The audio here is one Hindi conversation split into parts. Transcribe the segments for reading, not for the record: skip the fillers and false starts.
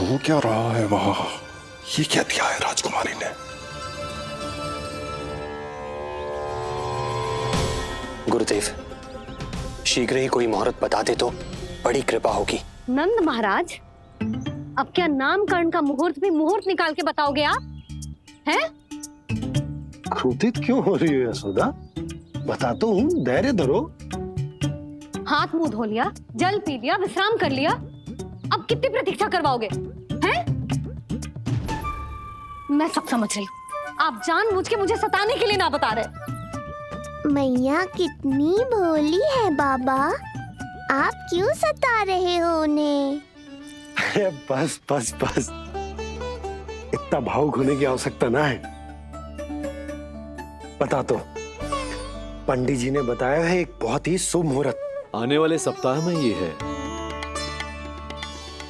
हो क्या रहा है वहां? ये क्या दिया है राजकुमारी ने? गुरुदेव, शीघ्र ही कोई मुहूर्त बता दे तो बड़ी कृपा होगी। नंद महाराज, अब क्या नामकरण का मुहूर्त भी मुहूर्त निकाल के बताओगे आप? हैं? क्रोधित क्यों हो रही हो यशोदा? बताता हूँ, धैर्य धरो। हाथ मुंह धो लिया, जल पी लिया, विश्राम कर लिया, अब कितनी प्रतीक्षा करवाओगे? हैं? मैं सब समझ रही हूँ, आप जानबूझ के मुझे सताने के लिए ना बता रहे। मैया कितनी भोली है बाबा, आप क्यों सता रहे हो उन्हें? बस बस बस, इतना भावुक होने की आवश्यकता ना है। बता तो, पंडित जी ने बताया है एक बहुत ही शुभ मुहूर्त आने वाले सप्ताह में ये है।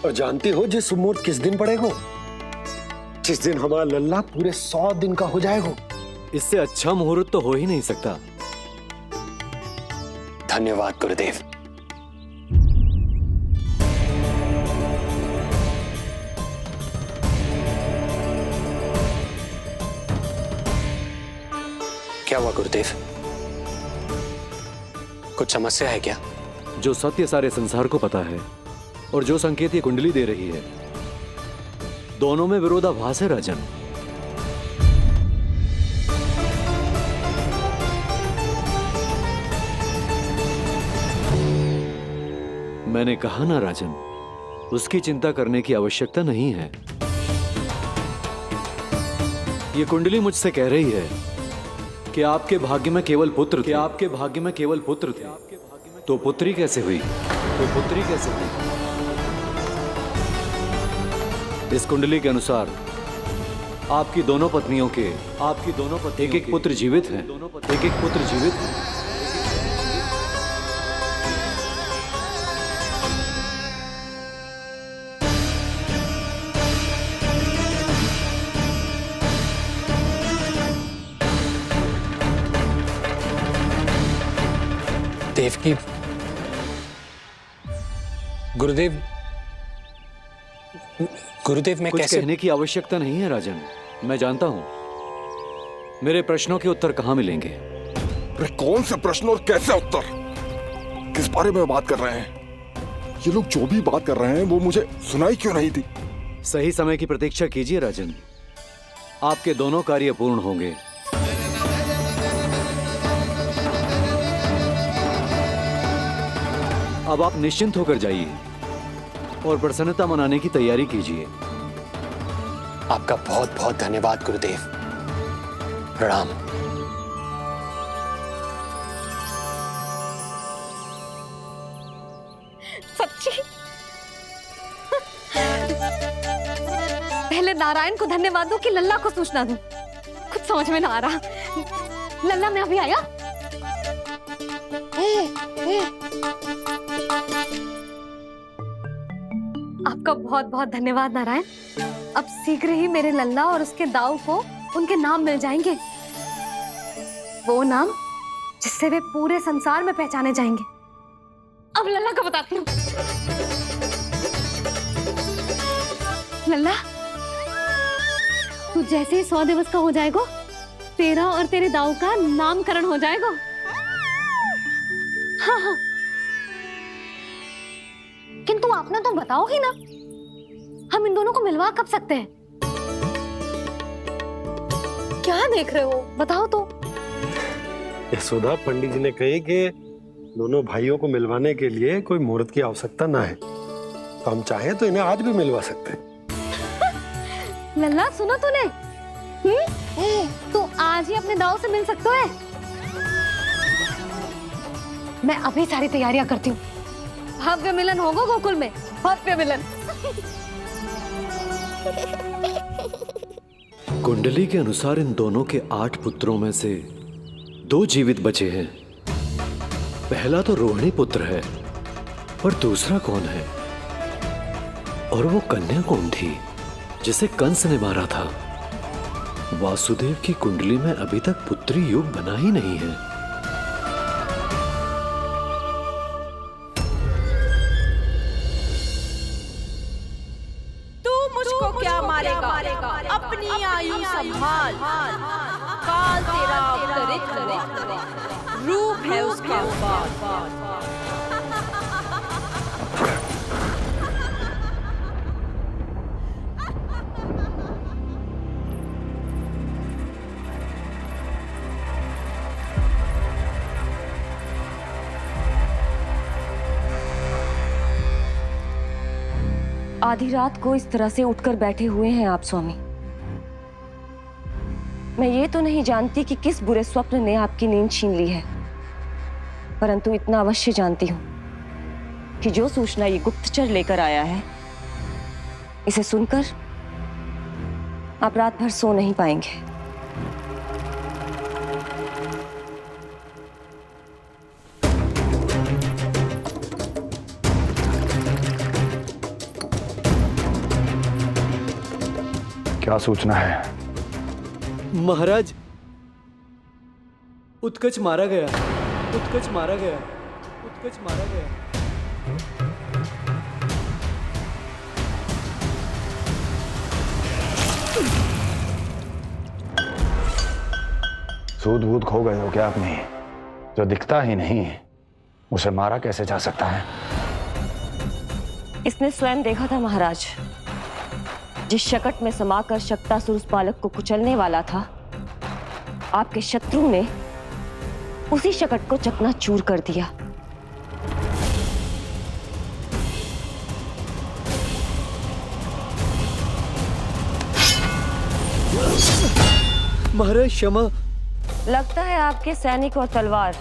और जानती हो जिस शुभ मुहूर्त किस दिन पड़ेगा? जिस दिन हमारा लल्ला पूरे 100 दिन का हो जाएगा। इससे अच्छा मुहूर्त तो हो ही नहीं सकता। धन्यवाद गुरुदेव। क्या हुआ गुरुदेव? कुछ समस्या है क्या? जो सत्य सारे संसार को पता है और जो संकेत ये कुंडली दे रही है, दोनों में विरोधाभास है राजन। मैंने कहा ना राजन, उसकी चिंता करने की आवश्यकता नहीं है। ये कुंडली मुझसे कह रही है कि आपके भाग्य में केवल पुत्र थे। आपके भाग्य में केवल पुत्र थे, तो पुत्री कैसे हुई? तो पुत्री कैसे हुई? इस कुंडली के अनुसार आपकी दोनों पत्नियों के एक एक पुत्र जीवित हैं। एक एक पुत्र जीवित हैं। देवकी, गुरुदेव, गुरुदेव मैं कुछ कैसे? कहने की आवश्यकता नहीं है राजन, मैं जानता हूं मेरे प्रश्नों के उत्तर कहां मिलेंगे। अरे कौन से प्रश्न और कैसे उत्तर? किस बारे में बात कर रहे हैं? ये लोग जो भी बात कर रहे हैं वो मुझे सुनाई क्यों नहीं दी? सही समय की प्रतीक्षा कीजिए राजन, आपके दोनों कार्य पूर्ण होंगे। अब आप निश्चिंत होकर जाइए और प्रसन्नता मनाने की तैयारी कीजिए। आपका बहुत बहुत धन्यवाद गुरुदेव। प्रणाम। सच्ची? पहले नारायण को धन्यवाद दूं कि लल्ला को सूचना दूं? कुछ समझ में ना आ रहा। लल्ला मैं अभी आया। आपका बहुत बहुत धन्यवाद नारायण। अब शीघ्र ही मेरे लल्ला और उसके दाऊ को उनके नाम मिल जाएंगे, वो नाम जिससे वे पूरे संसार में पहचाने जाएंगे। अब लल्ला को बताती हूँ। लल्ला, तू जैसे ही 100 दिवस का हो जाएगा, तेरा और तेरे दाऊ का नामकरण हो जाएगा। हाँ हाँ, किंतु आपने तो बताओ ही ना, हम इन दोनों को मिलवा कब सकते हैं? क्या देख रहे हो, बताओ तो। यशोदा, पंडित जी ने कही कि दोनों भाइयों को मिलवाने के लिए कोई मुहूर्त की आवश्यकता ना है, तो हम चाहें तो इन्हें आज भी मिलवा सकते हैं। लल्ला सुनो तूने, तू आज ही अपने दाऊ से मिल सकते है। मैं अभी सारी तैयारियां करती हूँ। भव्य मिलन होगा गोकुल में, भव्य मिलन। कुंडली के अनुसार इन दोनों के 8 पुत्रों में से 2 जीवित बचे हैं। पहला तो रोहिणी पुत्र है, पर दूसरा कौन है? और वो कन्या कौन थी जिसे कंस ने मारा था? वासुदेव की कुंडली में अभी तक पुत्री योग बना ही नहीं है। तू रूप है उसका। आधी रात को इस तरह से उठकर बैठे हुए हैं आप स्वामी। मैं ये तो नहीं जानती कि किस बुरे स्वप्न ने आपकी नींद छीन ली है, परंतु इतना अवश्य जानती हूं कि जो सूचना ये गुप्तचर लेकर आया है, इसे सुनकर आप रात भर सो नहीं पाएंगे। क्या सूचना है? महाराज, उत्कच मारा गया, उत्कच मारा गया, उत्कच मारा गया। सूद वूद खो गए हो क्या अपनी? जो दिखता ही नहीं उसे मारा कैसे जा सकता है? इसने स्वयं देखा था महाराज। जिस शकट में समाकर शक्तासुर उस बालक को कुचलने वाला था, आपके शत्रु ने उसी शकट को चकनाचूर कर दिया। महाराज क्षमा। लगता है आपके सैनिक और तलवार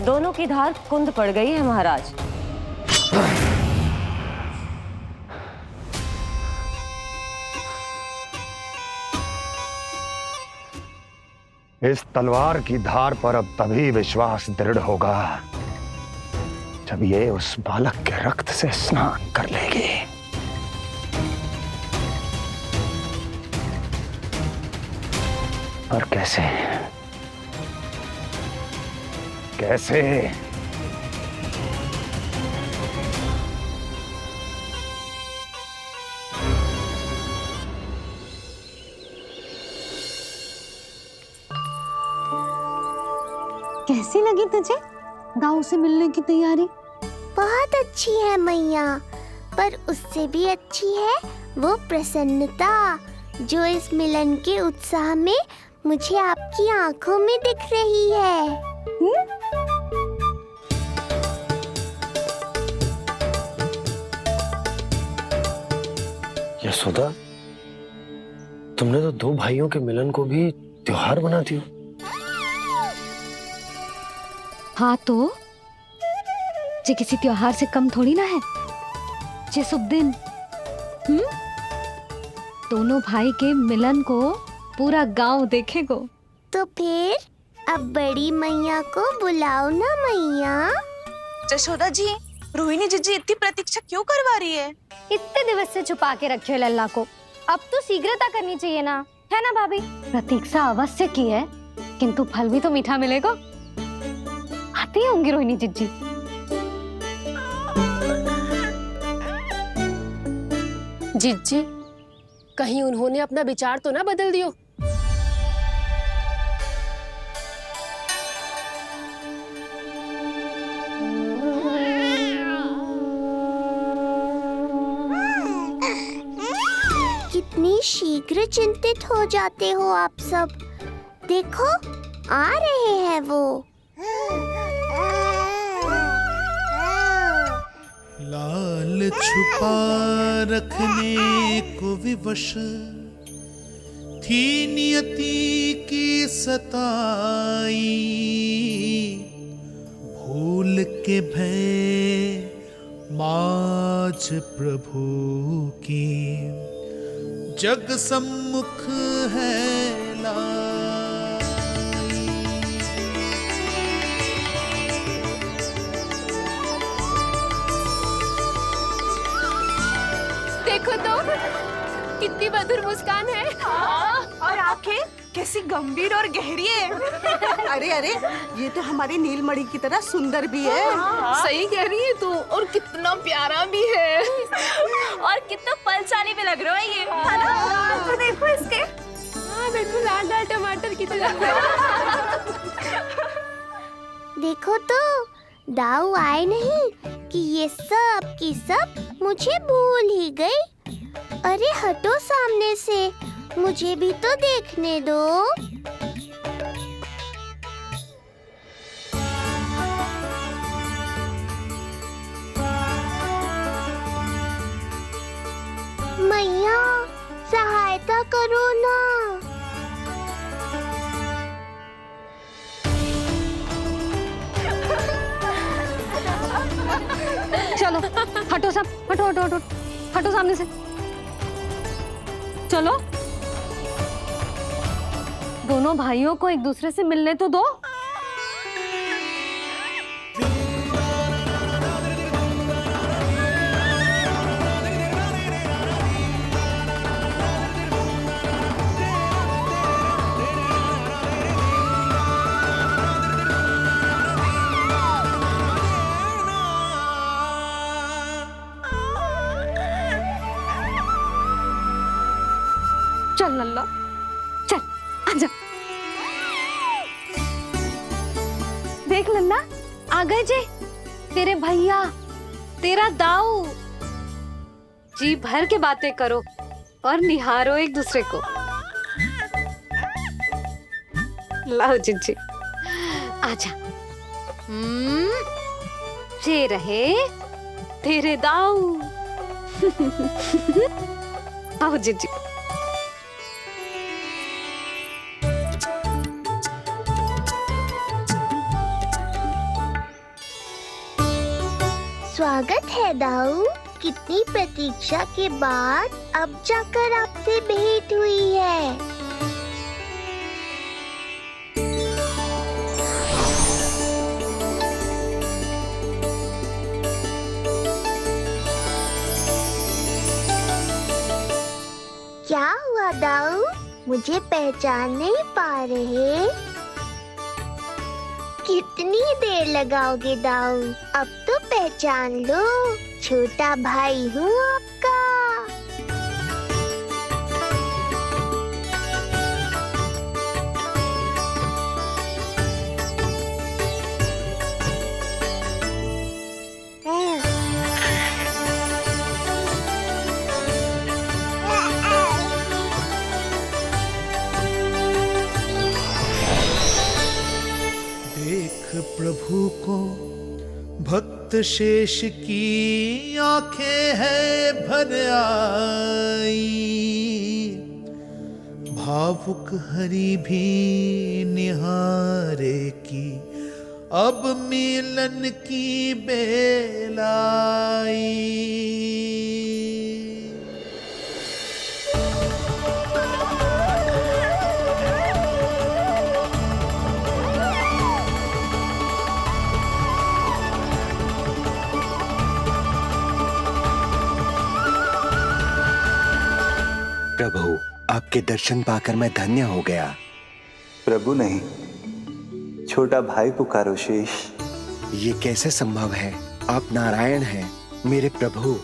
दोनों की धार कुंद पड़ गई है महाराज। इस तलवार की धार पर अब तभी विश्वास दृढ़ होगा जब ये उस बालक के रक्त से स्नान कर लेगी। और कैसे? कैसे? कैसी लगी तुझे दाऊ से मिलने की तैयारी? बहुत अच्छी है मैया, पर उससे भी अच्छी है वो प्रसन्नता जो इस मिलन के उत्साह में मुझे आपकी आंखों में दिख रही है। यशोदा, तुमने तो दो भाइयों के मिलन को भी त्योहार बना दिया। हाँ तो ये किसी त्योहार से कम थोड़ी ना है। ये शुभ दिन दोनों भाई के मिलन को पूरा गांव देखेगो। तो फिर अब बड़ी मैया को बुलाओ ना मैया। यशोदा जी, रोहिणी जीजी इतनी प्रतीक्षा क्यों करवा रही है? इतने दिवस से छुपा के रखे हो लल्ला को, अब तो शीघ्रता करनी चाहिए ना, है ना भाभी? प्रतीक्षा अवश्य की है, किंतु फल भी तो मीठा मिलेगा। आती होंगी रोहिणी जीजी। जीजी, कहीं उन्होंने अपना विचार तो ना बदल दियो? कितनी शीघ्र चिंतित हो जाते हो आप सब। देखो आ रहे हैं वो। लाल छुपा रखने को विवश थी नियति की सताई, भूल के भय माज प्रभु की जग सम्मुख है लाई। देखो तो कितनी मधुर मुस्कान है। और आंखें कैसी गंभीर और गहरी है। अरे अरे, ये तो हमारी नीलमणि की तरह सुंदर भी है। सही कह रही है तू, और कितना प्यारा भी है, और कितना बलशाली भी लग रहा है ये, है ना? तो देखो इसके। हाँ बिल्कुल लाल लाल टमाटर की तरह। देखो तो दाऊ आए नहीं कि ये सब की सब मुझे भूल ही गई। अरे हटो सामने से, मुझे भी तो देखने दो। मैया सहायता करो ना। चलो हटो सब, हटो हटो हटो, हटो सामने से। चलो दोनों भाइयों को एक दूसरे से मिलने तो दो। चल लल्ला, चल आजा। देख लल्ला, आ गए जे तेरे भैया, तेरा दाऊ। जी भर के बातें करो और निहारो एक दूसरे को। लाओ जिज्जी, आजा। ये रहे तेरे दाऊ। आओ जिज्जी। स्वागत है दाऊ। कितनी प्रतीक्षा के बाद अब जाकर आपसे भेंट हुई है। क्या हुआ दाऊ, मुझे पहचान नहीं पा रहे? कितनी देर लगाओगे दाऊ? अब तो पहचान लो, छोटा भाई हूँ आपका। प्रभु को भक्त शेष की आंखें है भर आई, भावुक हरि भी निहारे की अब मिलन की बेल आई। प्रभु, आपके दर्शन पाकर मैं धन्य हो गया। प्रभु नहीं, छोटा भाई पुकारो शेष। ये कैसे संभव है? आप नारायण हैं, मेरे प्रभु।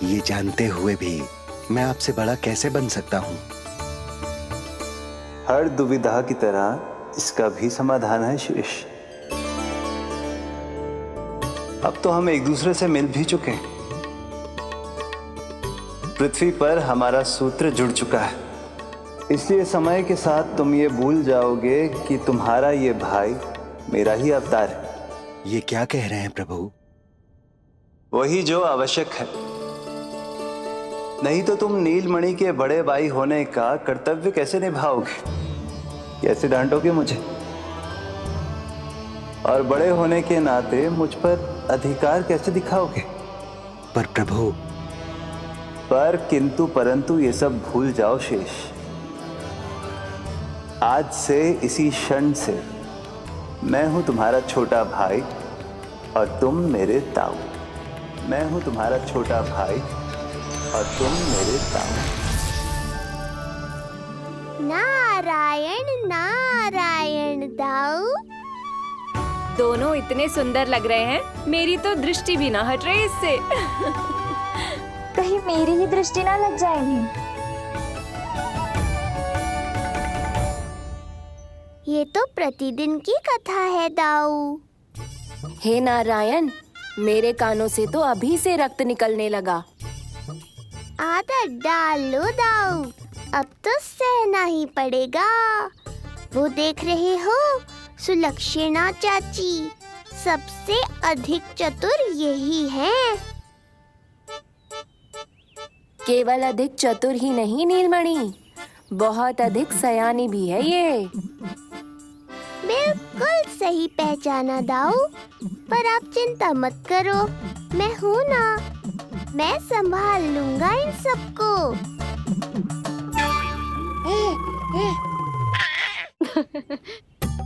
ये जानते हुए भी मैं आपसे बड़ा कैसे बन सकता हूँ? हर दुविधा की तरह इसका भी समाधान है शेष। अब तो हम एक दूसरे से मिल भी चुके हैं। पृथ्वी पर हमारा सूत्र जुड़ चुका है, इसलिए समय के साथ तुम ये भूल जाओगे कि तुम्हारा ये भाई मेरा ही अवतार है। ये क्या कह रहे हैं प्रभु? वही जो आवश्यक है। नहीं तो तुम नीलमणि के बड़े भाई होने का कर्तव्य कैसे निभाओगे? कैसे डांटोगे मुझे? और बड़े होने के नाते मुझ पर अधिकार कैसे दिखाओगे? पर प्रभु, पर किंतु परंतु ये सब भूल जाओ शेष। आज से इसी क्षण से मैं हूं तुम्हारा छोटा भाई और तुम मेरे ताऊ। मैं हूं तुम्हारा छोटा भाई और तुम मेरे ताऊ। नारायण नारायण दाऊ। दोनों इतने सुंदर लग रहे हैं, मेरी तो दृष्टि भी ना हट रही इससे। कहीं मेरी ही दृष्टि ना लग जाएगी। ये तो प्रतिदिन की कथा है दाऊ। हे नारायण, मेरे कानों से तो अभी से रक्त निकलने लगा। आदत डाल लो दाऊ, अब तो सहना ही पड़ेगा। वो देख रहे हो, सुलक्षणा चाची सबसे अधिक चतुर यही हैं। केवल अधिक चतुर ही नहीं नीलमणि, बहुत अधिक सयानी भी है ये। बिल्कुल सही पहचाना दाऊ, पर आप चिंता मत करो, मैं हूँ ना, मैं संभाल लूंगा इन सबको।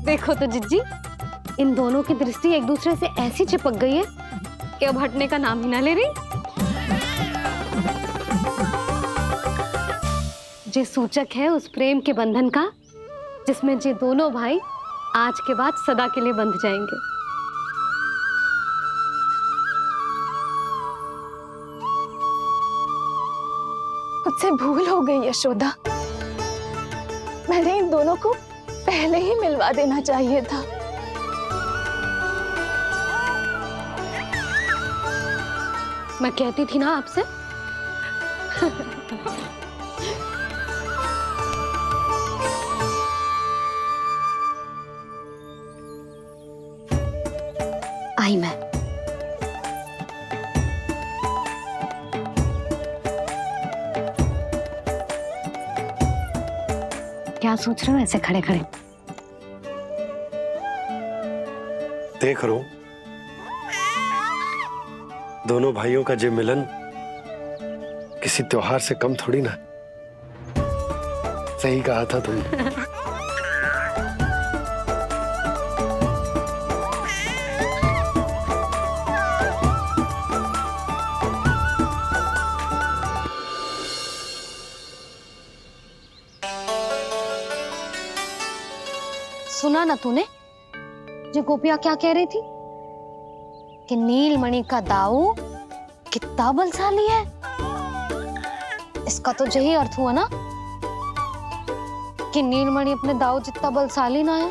देखो तो जिज्जी, इन दोनों की दृष्टि एक दूसरे से ऐसी चिपक गई है कि अब हटने का नाम ही ना ले रही। ये सूचक है उस प्रेम के बंधन का जिसमें ये दोनों भाई आज के बाद सदा के लिए बंध जाएंगे। मुझसे भूल हो गई यशोदा, मैंने इन दोनों को पहले ही मिलवा देना चाहिए था। मैं कहती थी ना आपसे। आई मैं। क्या सोच रहे हो ऐसे खड़े खड़े? देख रहा हूं दोनों भाइयों का ये मिलन किसी त्योहार से कम थोड़ी ना। सही कहा था तुमने। सुना ना तूने जो गोपिया क्या कह रही थी कि नीलमणि का दाऊ कितना बलशाली है। इसका तो यही अर्थ हुआ ना कि नीलमणि अपने दाऊ जितना बलशाली ना है।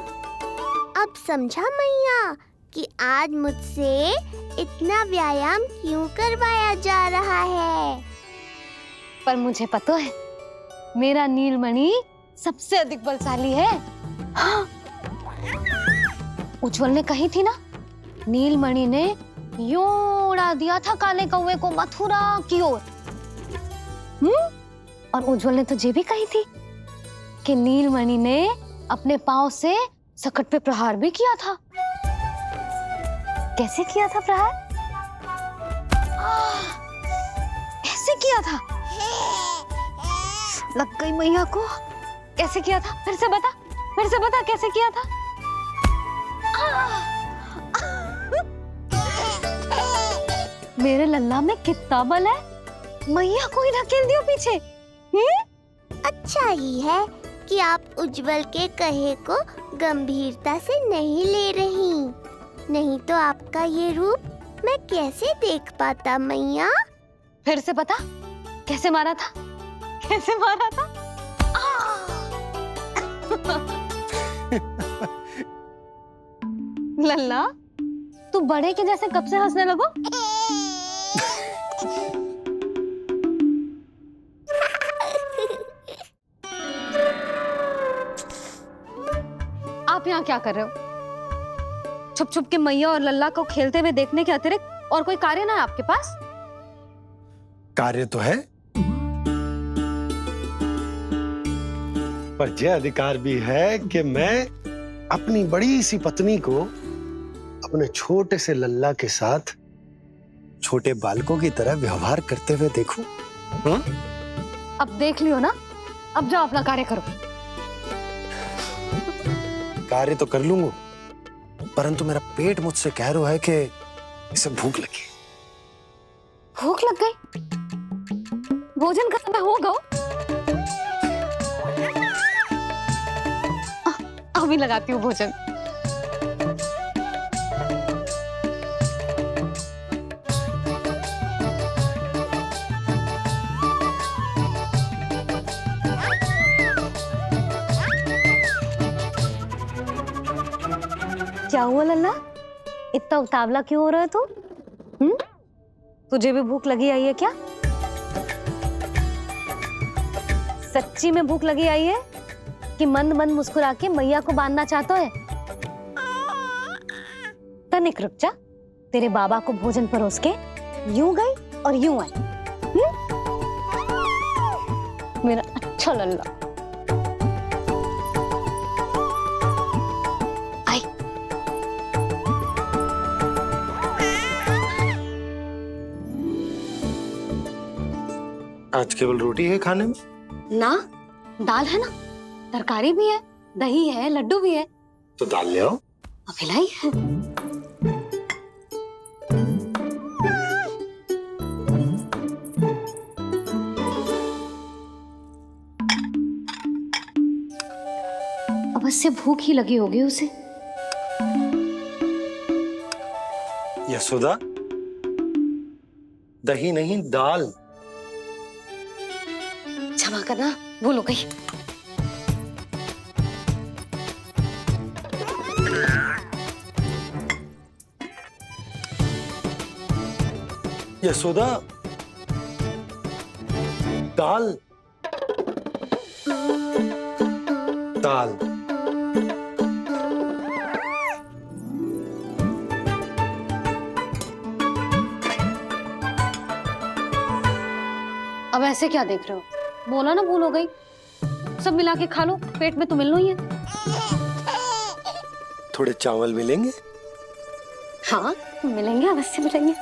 अब समझा मैया कि आज मुझसे इतना व्यायाम क्यों करवाया जा रहा है। पर मुझे पता है मेरा नीलमणि सबसे अधिक बलशाली है। हाँ। उज्जवल ने कही थी ना, नीलमणि ने यूं उड़ा दिया था काले कौवे को मथुरा की ओर। और उज्जवल ने तो ये भी कही थी कि नीलमणि ने अपने पांव से सकट पे प्रहार भी किया था। कैसे किया था प्रहार? ऐसे किया था। लग गई मैया को। कैसे किया था? फिर से बता कैसे किया था? मेरे लल्ला में कितना बल है, मैया को ही ढकेल दियो पीछे। अच्छा ही है कि आप उज्जवल के कहे को गंभीरता से नहीं ले रही, नहीं तो आपका ये रूप मैं कैसे देख पाता मैया। फिर से बता कैसे मारा था? लल्ला, तू बड़े के जैसे कब से हंसने लगो? आप यहाँ क्या कर रहे हो? छुप छुप के मैया और लल्ला को खेलते हुए देखने के अतिरिक्त और कोई कार्य ना है आपके पास? कार्य तो है, पर यह अधिकार भी है कि मैं अपनी बड़ी सी पत्नी को अपने छोटे से लल्ला के साथ छोटे बालकों की तरह व्यवहार करते हुए देखूं। हाँ? अब देख लियो ना, अब जाओ अपना कार्य करो। कार्य तो कर लूंगा, परंतु मेरा पेट मुझसे कह रहा है कि इसे भूख लगी। भूख लग गई? भोजन का समय होगा। अभी लगाती हूँ भोजन। क्या हुआ लल्ला, इतना उतावला क्यों हो रहा है तू? तुझे भी भूख लगी आई है क्या? सच्ची में भूख लगी आई है कि मंद मंद मुस्कुरा के मैया को बांधना चाहता है? तनिक रुक जा, तेरे बाबा को भोजन परोस के यूं गई और यूं आई। मेरा अच्छा लल्ला। आई। आज केवल रोटी है खाने में? ना, दाल है ना, तरकारी भी है, दही है, लड्डू भी है। तो दाल ले आओ। अभी लाई है। अवश्य भूख ही लगी होगी उसे। यशोदा, दही नहीं दाल। क्षमा करना, भूल हो गई। यशोदा, दाल दाल। अब ऐसे क्या देख रहे हो? बोला ना भूल हो गई। सब मिला के खा लो, पेट में तो मिलना ही है। थोड़े चावल मिलेंगे? हाँ मिलेंगे, अवश्य मिलेंगे।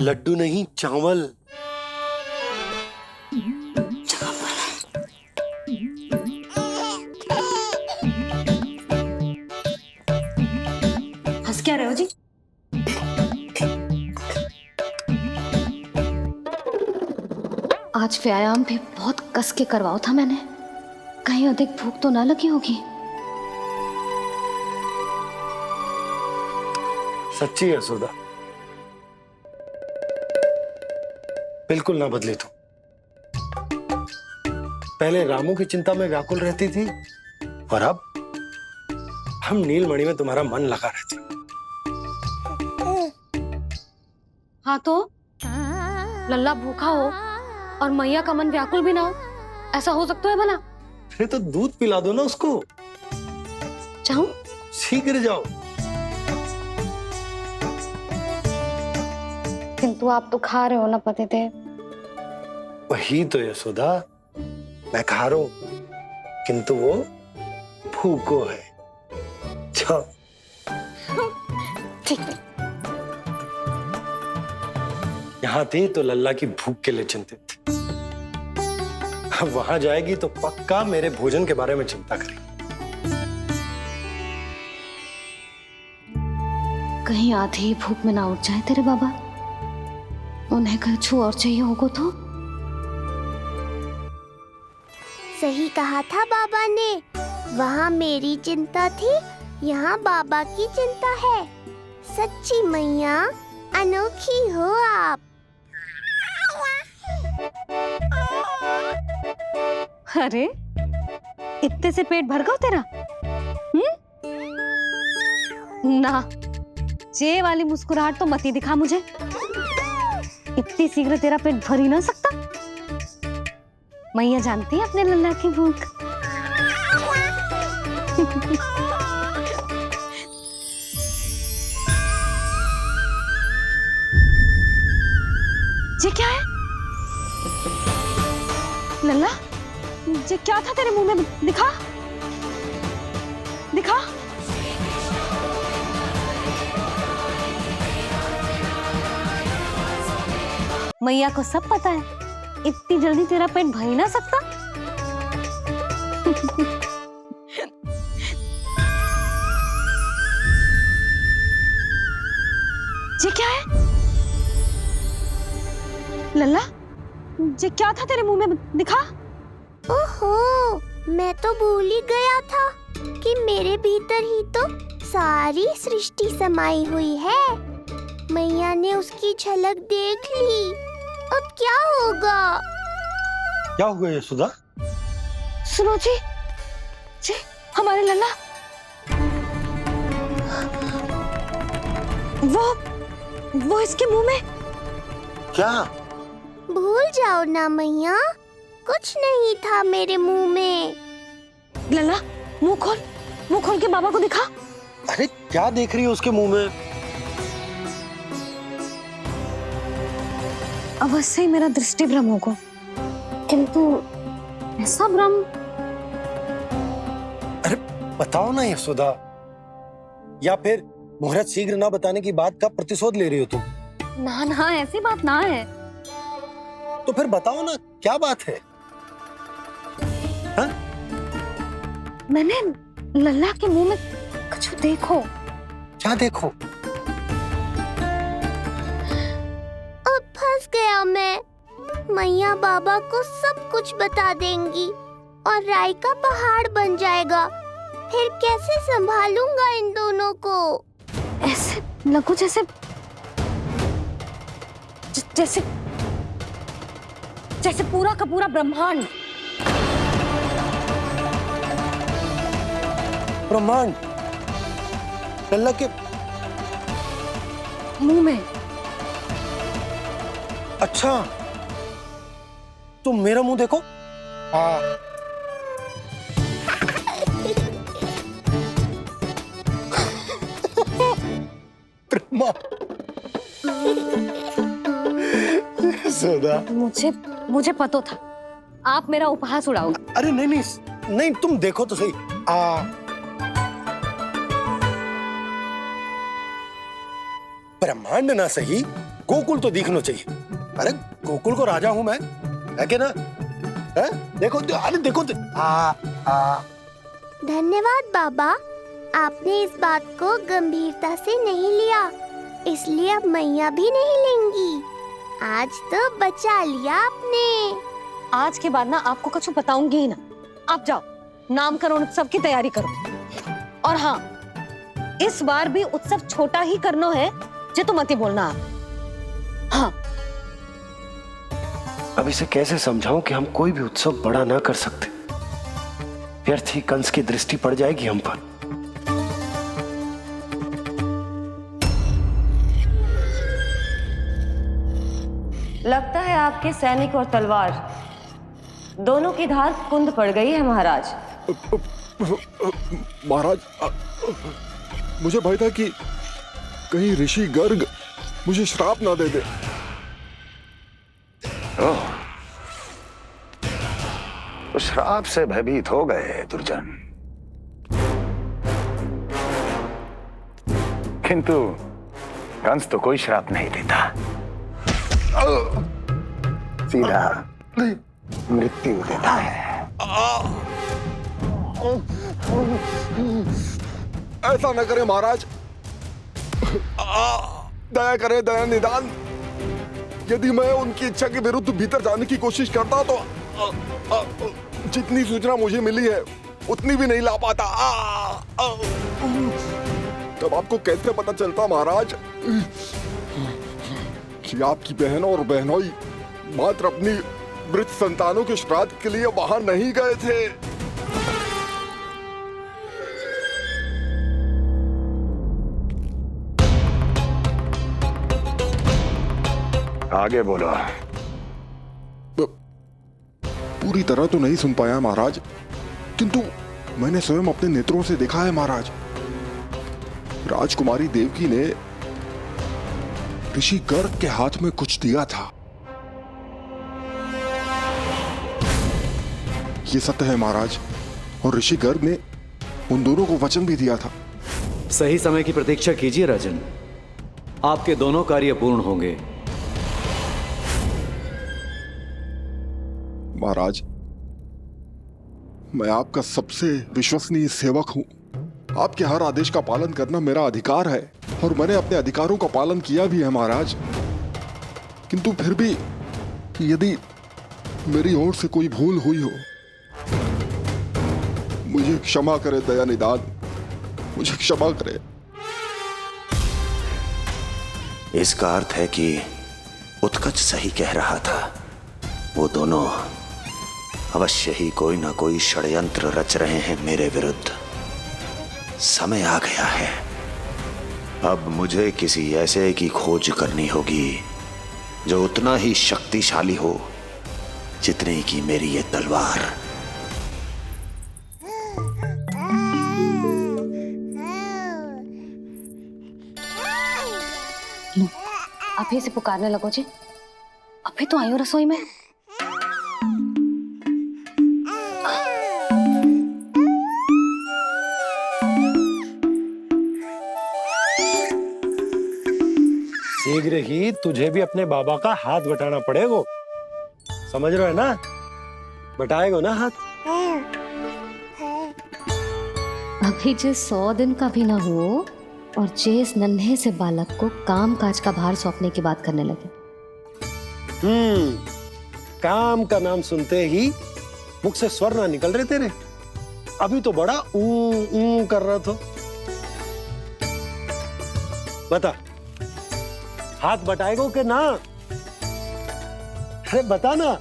लड्डू नहीं, चावल। हंस क्या रहे हो जी? आज व्यायाम भी बहुत कस के करवाओ था मैंने, कहीं अधिक भूख तो ना लगी होगी। सच्ची यशोदा, बिल्कुल ना बदले तू। पहले रामू की चिंता में व्याकुल रहती थी और अब हम नीलमणि में तुम्हारा मन लगा रहता। हाँ तो लल्ला भूखा हो और मैया का मन व्याकुल भी ना हो, ऐसा हो सकता है भला? फिर तो दूध पिला दो ना उसको। जाऊं? शीघ्र जाओ। किंतु आप तो खा रहे हो ना पतिदेव। वही तो यशोदा, मैं खा रहा हूं, किंतु वो भूखो है। जाओ। ठीक है। यहाँ थी तो लल्ला की भूख के लिए चिंतित थी, अब वहां जाएगी तो पक्का मेरे भोजन के बारे में चिंता करेगी। कहीं आधी ही भूख में ना उठ जाए तेरे बाबा, उन्हें कुछ और चाहिए होगा तो? सही कहा था बाबा ने, वहाँ मेरी चिंता थी, यहाँ बाबा की चिंता है। सच्ची मैया, अनोखी हो आप। अरे इतने से पेट भर गया तेरा? ना, ये वाली मुस्कुराहट तो मत ही दिखा मुझे। इतनी शीघ्र तेरा पेट भर ही ना सकता। मैया जानती है अपने लल्ला की भूख। ये क्या है लल्ला? ये क्या था तेरे मुंह में? दिखा दिखा। मैया को सब पता है, इतनी जल्दी तेरा पेट भर ही ना सकता। ये क्या है लल्ला? ये क्या था तेरे मुंह में? दिखा। ओहो, मैं तो भूल ही गया था कि मेरे भीतर ही तो सारी सृष्टि समाई हुई है। मैया ने उसकी झलक देख ली। अब क्या होगा? क्या हुआ यशोदा? सुनो जी, जी हमारे लल्ला वो इसके मुंह में। क्या? भूल जाओ ना मैया, कुछ नहीं था मेरे मुंह में। लल्ला मुंह खोल के बाबा को दिखा। अरे क्या देख रही है उसके मुंह में? अवश्य ही मेरा दृष्टि भ्रम होगा, किंतु ऐसा भ्रम। अरे बताओ ना यशोदा, या फिर मुहूर्त शीघ्र ना बताने की बात का प्रतिशोध ले रही हो तुम? ना ना, ऐसी बात ना है। तो फिर बताओ ना क्या बात है? हा? मैंने लल्ला के मुंह में कुछ देखो। क्या देखो? अब फंस गया मैं। मैया बाबा को सब कुछ बता देंगी और राय का पहाड़ बन जाएगा। फिर कैसे संभालूंगा इन दोनों को? ऐसे लगो जैसे जैसे जैसे पूरा का पूरा ब्रह्मांड। ब्रह्मांड लल्ला के मुंह में? अच्छा, तुम मेरा मुंह देखो। ब्रह्मा। यशोदा, मुझे पता था आप मेरा उपहास उड़ाओगे। अरे नहीं, तुम देखो तो सही। ब्रह्मांड ना सही, गोकुल तो दिखना चाहिए। अरे गोकुल को राजा हूं मैं, है कि ना? है? देखो, अरे देखो। धन्यवाद बाबा, आपने इस बात को गंभीरता से नहीं लिया, इसलिए अब मैया भी नहीं लेंगी। आज तो बचा लिया आपने। आज के बाद ना आपको कुछ बताऊंगी ही ना। आप जाओ, नामकरण उत्सव की तैयारी करो। और हाँ, इस बार भी उत्सव छोटा ही करना है, जे तो मत ही बोलना आप। हाँ। अब इसे कैसे समझाऊं कि हम कोई भी उत्सव बड़ा ना कर सकते? व्यर्थ ही कंस की दृष्टि पड़ जाएगी हम पर। लगता है आपके सैनिक और तलवार दोनों की धार कुंद पड़ गई है महाराज। महाराज, मुझे भय था कि कहीं ऋषि गर्ग मुझे श्राप ना दे दे। तो श्राप से भयभीत हो गए दुर्जन, किंतु कंस तो कोई श्राप नहीं देता, सीधा मृत्यु देता है। ऐसा न करें महाराज, दया करें, दया निदान। यदि मैं उनकी इच्छा के विरुद्ध भीतर जाने की कोशिश करता तो जितनी सूचना मुझे मिली है उतनी भी नहीं ला पाता। तब आपको कैसे पता चलता महाराज कि आपकी बहन और बहनोई मात्र अपनी मृत संतानों के श्राद्ध के लिए वहां नहीं गए थे? आगे बोलो। पूरी तरह तो नहीं सुन पाया महाराज, किंतु मैंने स्वयं अपने नेत्रों से देखा है महाराज। राजकुमारी देवकी ने ऋषि गर्ग के हाथ में कुछ दिया था। ये सत्य है महाराज, और ऋषि गर्ग ने उन दोनों को वचन भी दिया था। सही समय की प्रतीक्षा कीजिए राजन, आपके दोनों कार्य पूर्ण होंगे। महाराज, मैं आपका सबसे विश्वसनीय सेवक हूं। आपके हर आदेश का पालन करना मेरा अधिकार है, और मैंने अपने अधिकारों का पालन किया भी है महाराज। किंतु फिर भी यदि मेरी ओर से कोई भूल हुई हो, मुझे क्षमा करे दया निदान, मुझे क्षमा करे। इसका अर्थ है कि उत्कच सही कह रहा था। वो दोनों अवश्य ही कोई ना कोई षड्यंत्र रच रहे हैं मेरे विरुद्ध। समय आ गया है, अब मुझे किसी ऐसे की खोज करनी होगी जो उतना ही शक्तिशाली हो जितनी की मेरी ये तलवार। आप ही से पुकारने लगो जी। अभी तो आई हूँ रसोई में। शीघ्र ही तुझे भी अपने बाबा का हाथ बटाना पड़ेगा, समझ रहे हो ना? बटाएगो ना हाथ? अभी जो 100 दिन का भी ना हो और जिस नन्हे से बालक को काम काज का भार सौंपने की बात करने लगे। काम का नाम सुनते ही मुख से स्वर ना निकल रहे तेरे। अभी तो बड़ा ऊ कर रहा था। बता, हाथ बटाएगो के ना? अरे बता ना।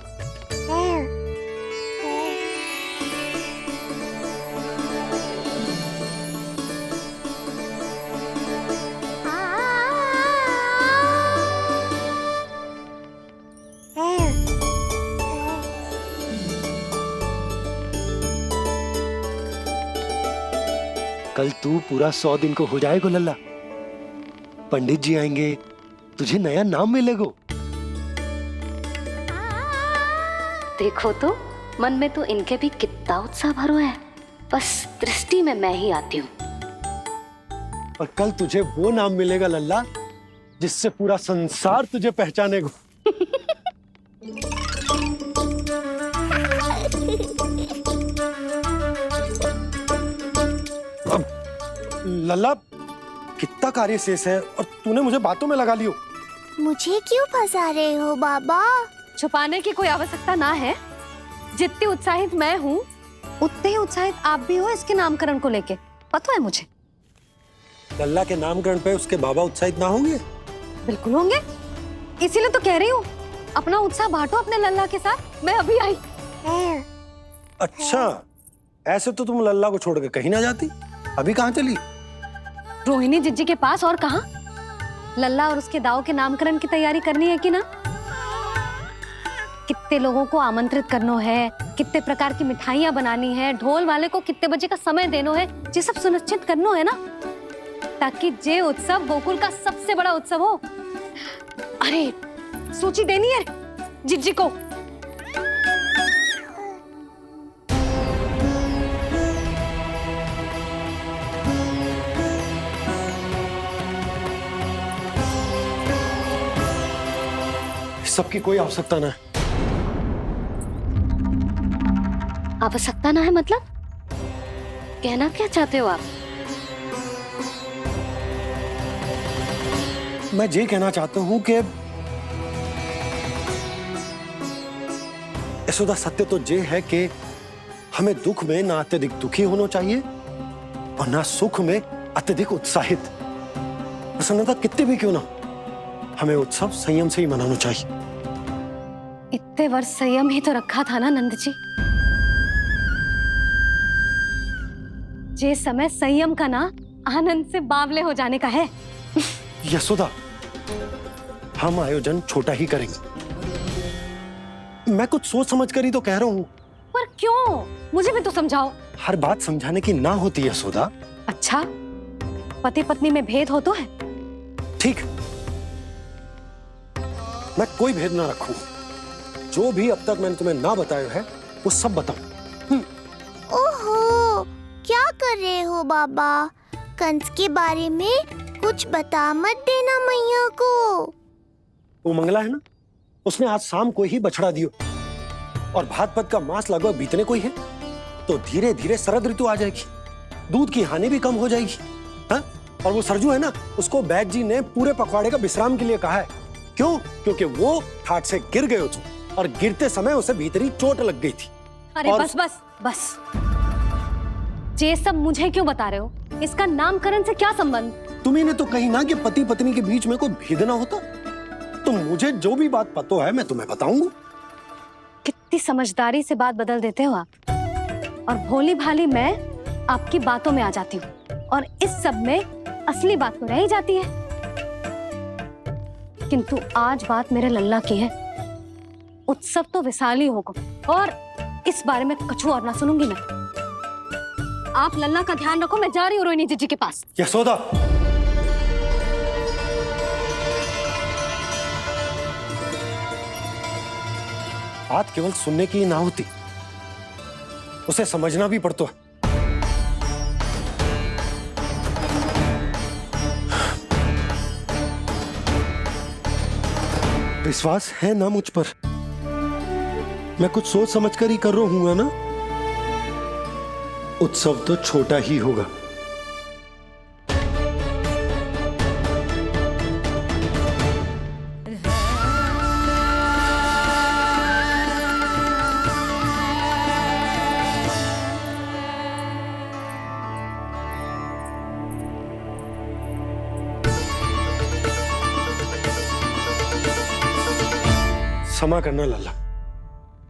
कल तू पूरा 100 दिन को हो जाएगा लल्ला। पंडित जी आएंगे, तुझे नया नाम मिलेगा। देखो तो मन में तो इनके भी कितना उत्साह भरो है, बस दृष्टि में मैं ही आती हूँ। और कल तुझे वो नाम मिलेगा लल्ला जिससे पूरा संसार तुझे पहचानेगा। अब लल्ला कितना कार्य शेष है और तूने मुझे बातों में लगा लियो। मुझे क्यों फंसा रहे हो बाबा? छुपाने की कोई आवश्यकता ना है। जितनी उत्साहित मैं हूँ उतने ही उत्साहित आप भी हो इसके नामकरण को लेके, पता है मुझे। लल्ला के नामकरण पे उसके बाबा उत्साहित ना होंगे? बिल्कुल होंगे, इसीलिए तो कह रही हूँ अपना उत्साह बांटो अपने लल्ला के साथ। मैं अभी आई। अच्छा, ऐसे तो तुम लल्ला को छोड़ के कहीं ना जाती। अभी कहाँ चली? रोहिणी जिज्जी के पास, और कहाँ। लल्ला और उसके दाऊ के नामकरण की तैयारी करनी है कि ना? कितने लोगों को आमंत्रित करना है, कितने प्रकार की मिठाइयां बनानी है, ढोल वाले को कितने बजे का समय देना है, ये सब सुनिश्चित करना है ना, ताकि ये उत्सव गोकुल का सबसे बड़ा उत्सव हो। अरे सूची देनी है जिज्जी को। सबकी कोई आवश्यकता ना है। आवश्यकता ना है मतलब? कहना क्या चाहते हो आप? मैं ये कहना चाहता हूं कि यशोदा, सत्य तो ये है कि हमें दुख में ना अत्यधिक दुखी होना चाहिए और ना सुख में अत्यधिक उत्साहित। प्रसन्नता कितनी भी क्यों ना, हमें उत्सव संयम से ही मनाना चाहिए। इतने वर्ष संयम ही तो रखा था ना नंद जी। ये समय संयम का ना आनंद से बावले हो जाने का है। यशोदा, हम आयोजन छोटा ही करेंगे। मैं कुछ सोच समझ कर ही तो कह रहा हूँ। पर क्यों? मुझे भी तो समझाओ। हर बात समझाने की ना होती है यशोदा। अच्छा, पति पत्नी में भेद हो तो है? ठीक, मैं कोई भेद ना रखूं। जो भी अब तक मैंने तुम्हें ना बताया है वो सब बताऊं। ओहो, क्या कर रहे हो बाबा? कंस के बारे में कुछ बता मत देना मैया को। वो मंगला है ना, उसने आज शाम को ही बछड़ा दियो और भाद्रपद का मास लगभग बीतने को ही है, तो धीरे धीरे शरद ऋतु आ जाएगी, दूध की हानि भी कम हो जाएगी। हाँ? और वो सरजू है ना, उसको बैद जी ने पूरे पखवाड़े का विश्राम के लिए कहा है। क्यों? क्योंकि वो ठाट से गिर गए थे और गिरते समय उसे भीतरी चोट लग गई थी। अरे बस बस बस, ये सब मुझे क्यों बता रहे हो? इसका नामकरण से क्या संबंध? तुम्ही ने तो कही ना कि पति पत्नी के बीच में कोई भेद ना होता। तो मुझे जो भी बात पता है मैं तुम्हें बताऊंगा। कितनी समझदारी से बात बदल देते हो आप, और भोली भाली मैं आपकी बातों में आ जाती हूँ और इस सब में असली बात तो रह ही जाती है। किंतु आज बात मेरे लल्ला की है। उत्सव तो विशाल ही होगा और इस बारे में कछु और ना सुनूंगी मैं। आप लल्ला का ध्यान रखो, मैं जा रही हूँ रोहिणी जीजी के पास। यशोदा, बात केवल सुनने की ना होती, उसे समझना भी पड़ता है। विश्वास है ना मुझ पर? मैं कुछ सोच समझकर ही कर रहा हूँ ना। उत्सव तो छोटा ही होगा। क्षमा करना लल्ला,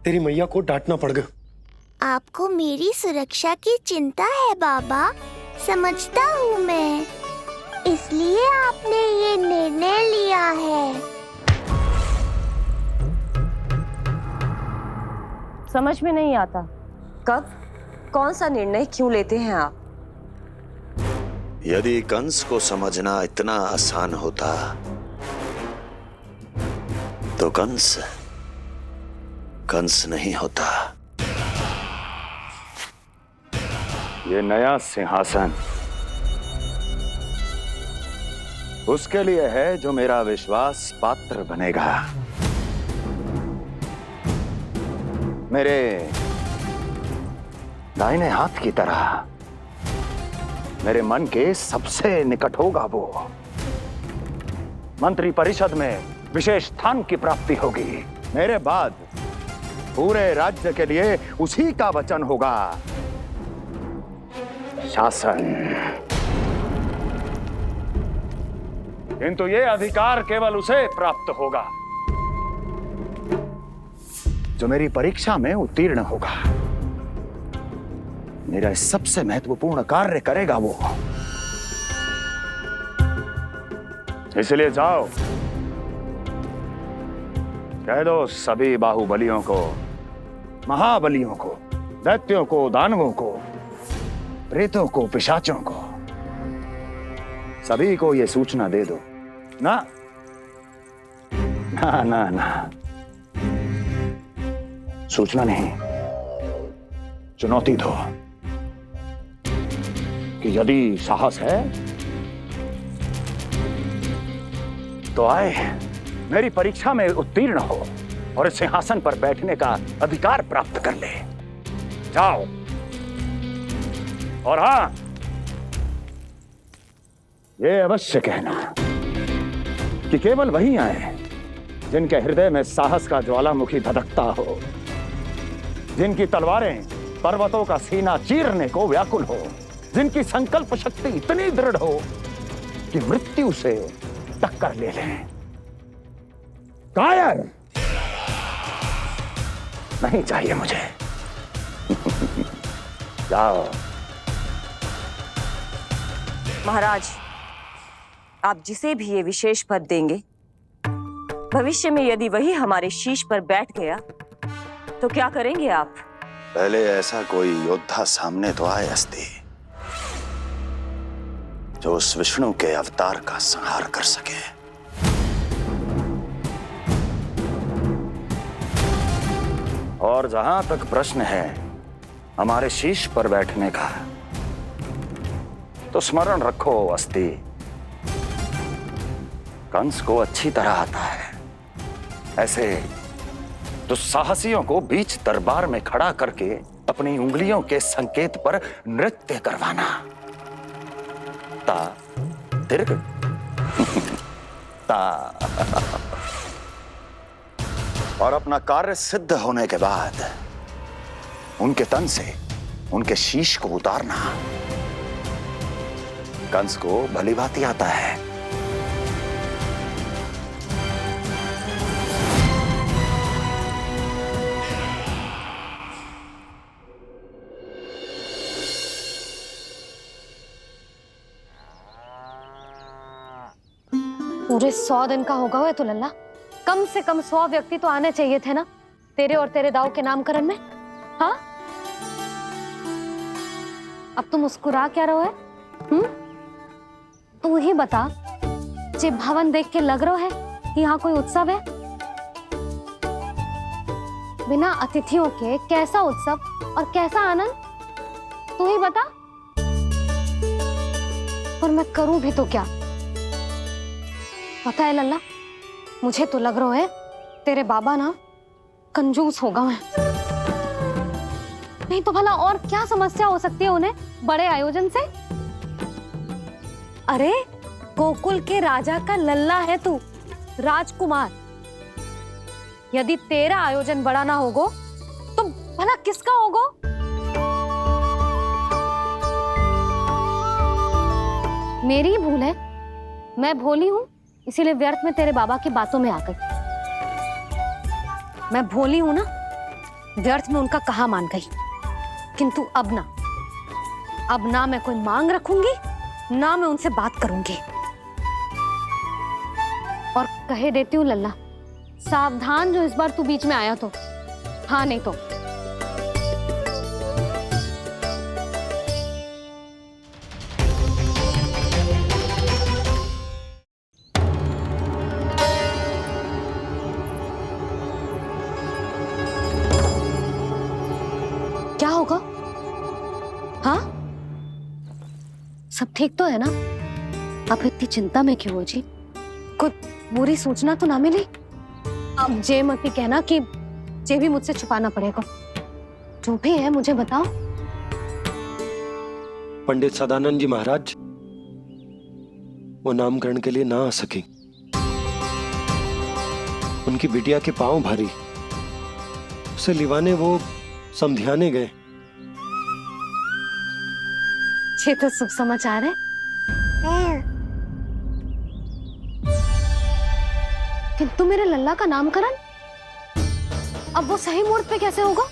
तेरी मैया को डांटना पड़ गया। आपको मेरी सुरक्षा की चिंता है बाबा, समझता हूँ मैं, इसलिए आपने ये निर्णय लिया है। समझ में नहीं आता, कब कौन सा निर्णय क्यों लेते हैं आप? यदि कंस को समझना इतना आसान होता तो कंस नहीं होता। ये नया सिंहासन उसके लिए है जो मेरा विश्वास पात्र बनेगा। मेरे दाहिने हाथ की तरह मेरे मन के सबसे निकट होगा वो। मंत्री परिषद में विशेष स्थान की प्राप्ति होगी। मेरे बाद पूरे राज्य के लिए उसी का वचन होगा। शासन। किंतु ये अधिकार केवल उसे प्राप्त होगा जो मेरी परीक्षा में उत्तीर्ण होगा। मेरा सबसे महत्वपूर्ण कार्य करेगा वो। इसलिए जाओ, कह दो सभी बाहुबलियों को, महाबलियों को, दैत्यों को, दानवों को, प्रेतों को, पिशाचों को, सभी को यह सूचना दे दो ना ना ना ना, सूचना नहीं, चुनौती दो कि यदि साहस है तो आए, मेरी परीक्षा में उत्तीर्ण हो और इस सिंहासन पर बैठने का अधिकार प्राप्त कर ले। जाओ। और हां, ये अवश्य कहना कि केवल वही आए जिनके हृदय में साहस का ज्वालामुखी धधकता हो, जिनकी तलवारें पर्वतों का सीना चीरने को व्याकुल हो, जिनकी संकल्प शक्ति इतनी दृढ़ हो कि मृत्यु से टक्कर ले लें। कायर नहीं चाहिए मुझे। जाओ। महाराज, आप जिसे भी ये विशेष पद देंगे, भविष्य में यदि वही हमारे शीश पर बैठ गया तो क्या करेंगे आप? पहले ऐसा कोई योद्धा सामने तो आए अस्ति, जो उस विष्णु के अवतार का संहार कर सके। और जहां तक प्रश्न है हमारे शीश पर बैठने का, तो स्मरण रखो अस्ति, कंस को अच्छी तरह आता है ऐसे दुस्साहसियों को बीच दरबार में खड़ा करके अपनी उंगलियों के संकेत पर नृत्य करवाना। ता दीर्घ ता। और अपना कार्य सिद्ध होने के बाद उनके तन से उनके शीश को उतारना। कंस को भली भांति आता है। पूरे 100 दिन का होगा हुआ तो लल्ला, कम से कम 100 व्यक्ति तो आने चाहिए थे ना तेरे और तेरे दाऊ के नामकरण में। हाँ, अब तुम मुस्कुरा क्या रहो है? तू ही बता, जे भवन देख के लग रहा है कि यहाँ कोई उत्सव है? बिना अतिथियों के कैसा उत्सव और कैसा आनंद, तू ही बता। पर मैं करूं भी तो क्या? पता है लल्ला, मुझे तो लग रहा है तेरे बाबा ना कंजूस होगा। मैं नहीं तो भला और क्या समस्या हो सकती है उन्हें बड़े आयोजन से? अरे गोकुल के राजा का लल्ला है तू, राजकुमार। यदि तेरा आयोजन बड़ा ना होगो तो भला किसका होगो? मेरी भूल है, मैं भोली हूं, इसीलिए व्यर्थ में तेरे बाबा की बातों में आ गई। मैं भोली हूं ना, व्यर्थ में उनका कहा मान गई। किंतु अब ना मैं कोई मांग रखूंगी, ना मैं उनसे बात करूंगी। और कहे देती हूँ लल्ला, सावधान जो इस बार तू बीच में आया तो। हाँ नहीं तो क्या होगा? हाँ, सब ठीक तो है ना? आप इतनी चिंता में क्यों हो जी? कुछ बुरी सूचना तो ना मिली? अब जे मत ही कहना कि जे भी मुझसे छुपाना पड़ेगा। जो भी है मुझे बताओ। पंडित सदानंद जी महाराज वो नामकरण के लिए ना आ सकी। उनकी बिटिया के पांव भारी, उसे लिवाने वो समझाने गए। ये तो शुभ समाचार है। किंतु मेरे लल्ला का नामकरण अब वो सही मुहूर्त पे कैसे होगा?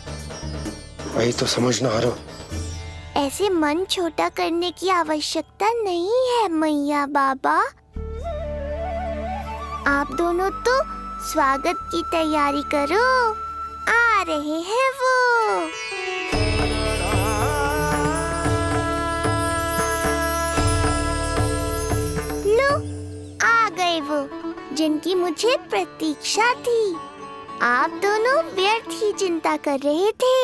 वही तो समझ ना आ रहा। ऐसे मन छोटा करने की आवश्यकता नहीं है मैया बाबा। आप दोनों तो स्वागत की तैयारी करो, आ रहे हैं वो। लो, आ गए वो जिनकी मुझे प्रतीक्षा थी। आप दोनों व्यर्थ ही चिंता कर रहे थे।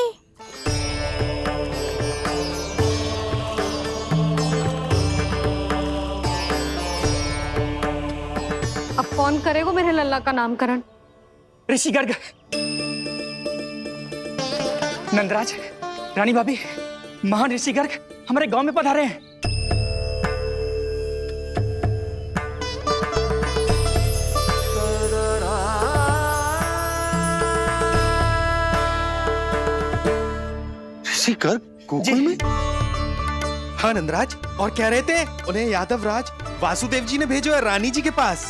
अब कौन करेगा मेरे लल्ला का नामकरण? ऋषि गर्ग, नंदराज, रानी भाभी, महान ऋषि गर्ग हमारे गांव में पधारे हैं। ऋषि गर्ग गोकुल में? हाँ नंदराज, और कह रहे थे उन्हें यादव राज वासुदेव जी ने भेजो है रानी जी के पास।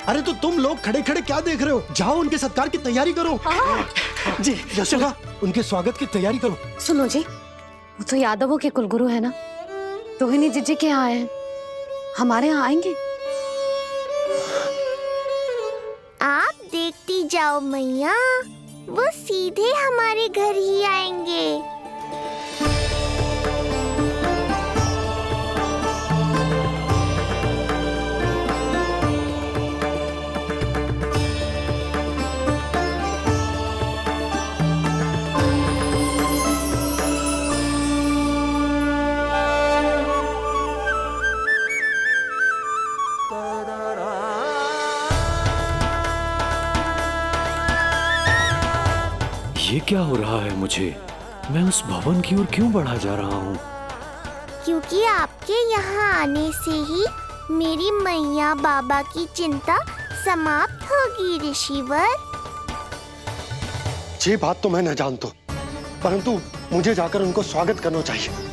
अरे तो तुम लोग खड़े खड़े क्या देख रहे हो? जाओ उनके सत्कार की तैयारी करो। जी यशोदा, उनके स्वागत की तैयारी करो। सुनो जी, वो तो यादवों के कुलगुरु है ना, रोहिणी जीजी के यहाँ आए हैं, हमारे यहाँ आएंगे। आप देखती जाओ मैया, वो सीधे हमारे घर ही आएंगे। ये क्या हो रहा है मुझे? मैं उस भवन की ओर क्यों बढ़ा जा रहा हूँ? क्योंकि आपके यहाँ आने से ही मेरी मैया बाबा की चिंता समाप्त होगी ऋषिवर। ये बात तो मैं न जानता, परंतु मुझे जाकर उनको स्वागत करना चाहिए।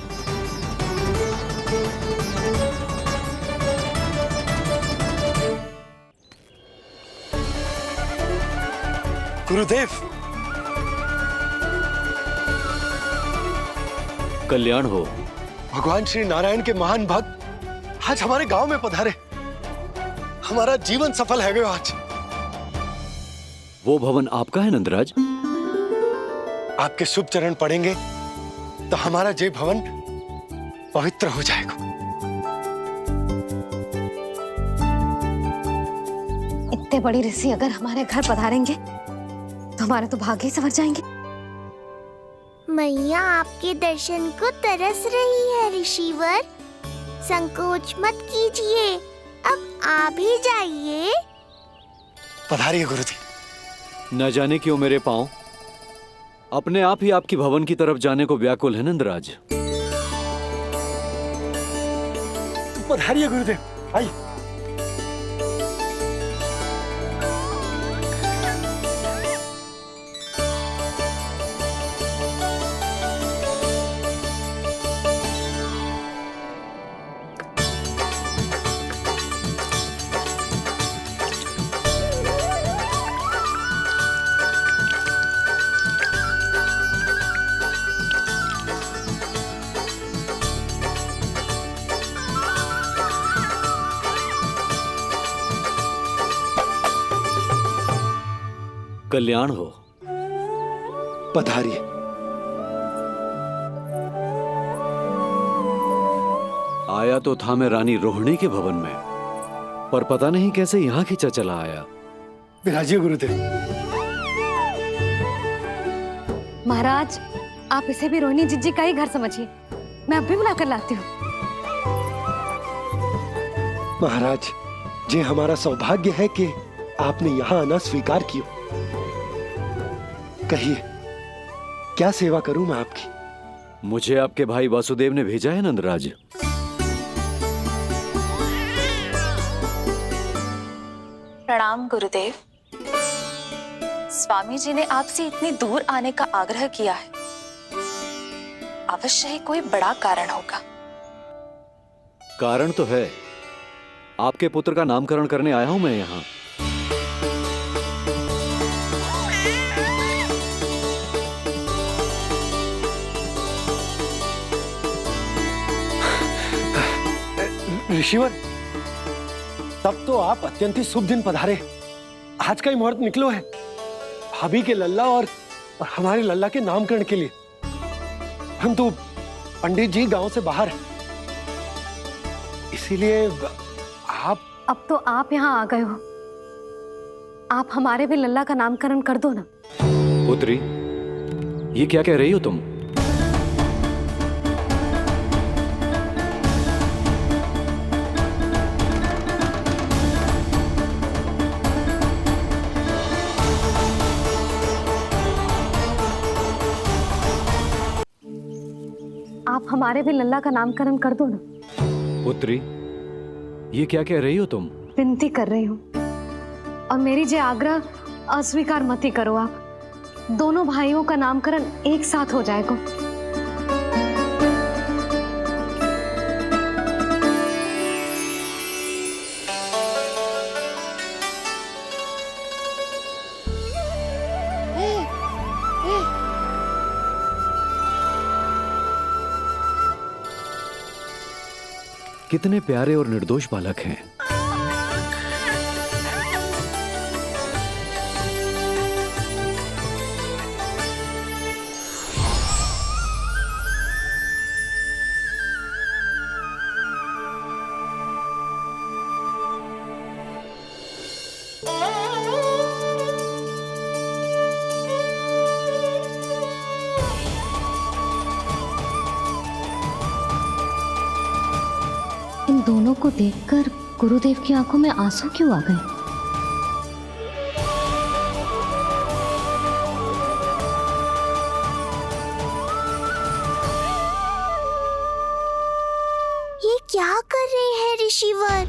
गुरुदेव, कल्याण हो। भगवान श्री नारायण के महान भक्त आज हमारे गांव में पधारे। हमारा जीवन सफल है गयो आज। वो भवन आपका है नंदराज? आपके शुभ चरण पड़ेंगे तो हमारा जय भवन पवित्र हो जाएगा। इतने बड़ी ऋषि अगर हमारे घर पधारेंगे तो हमारे तो भाग्य ही संवर जाएंगे। मैया आपके दर्शन को तरस रही है ऋषिवर। संकोच मत कीजिए, अब आ भी जाइए। पधारिए गुरुदेव। न जाने क्यों मेरे पांव अपने आप ही आपकी भवन की तरफ जाने को व्याकुल है नंदराज। पधारिए गुरुदेव, आइए। कल्याण हो। पधारिए। आया तो था मैं रानी रोहिणी के भवन में, पर पता नहीं कैसे यहाँ खींचा चला आया। विराजिए गुरुदेव। महाराज, आप इसे भी रोहिणी जिज्जी का ही घर समझिए। मैं अब भी बुलाकर लाती हूँ। महाराज, ये हमारा सौभाग्य है कि आपने यहाँ आना स्वीकार किया। कहिए, क्या सेवा करूं मैं आपकी? मुझे आपके भाई वासुदेव ने भेजा है नंदराज। प्रणाम गुरुदेव। स्वामी जी ने आपसे इतनी दूर आने का आग्रह किया है। अवश्य ही कोई बड़ा कारण होगा। कारण तो है, आपके पुत्र का नामकरण करने आया हूं मैं यहाँ। ऋषिवर, तब तो आप अत्यंत ही शुभ दिन पधारे। आज का ही मुहूर्त निकलो है भाभी के लल्ला और हमारे लल्ला के नामकरण के लिए। हम तो पंडित जी गांव से बाहर हैं, इसीलिए आप। अब तो आप यहाँ आ गए हो, आप हमारे भी लल्ला का नामकरण कर दो ना। पुत्री, ये क्या कह रही हो तुम? आप हमारे भी लल्ला का नामकरण कर दो ना। पुत्री, ये क्या कह रही हो तुम? विनती कर रही हूँ, और मेरी जे आग्रह अस्वीकार मत ही करो। आप दोनों भाइयों का नामकरण एक साथ हो जाएगा। कितने प्यारे और निर्दोष बालक हैं। इन दोनों को देखकर गुरुदेव की आंखों में आंसू क्यों आ गए? ये क्या कर रहे हैं ऋषिवर?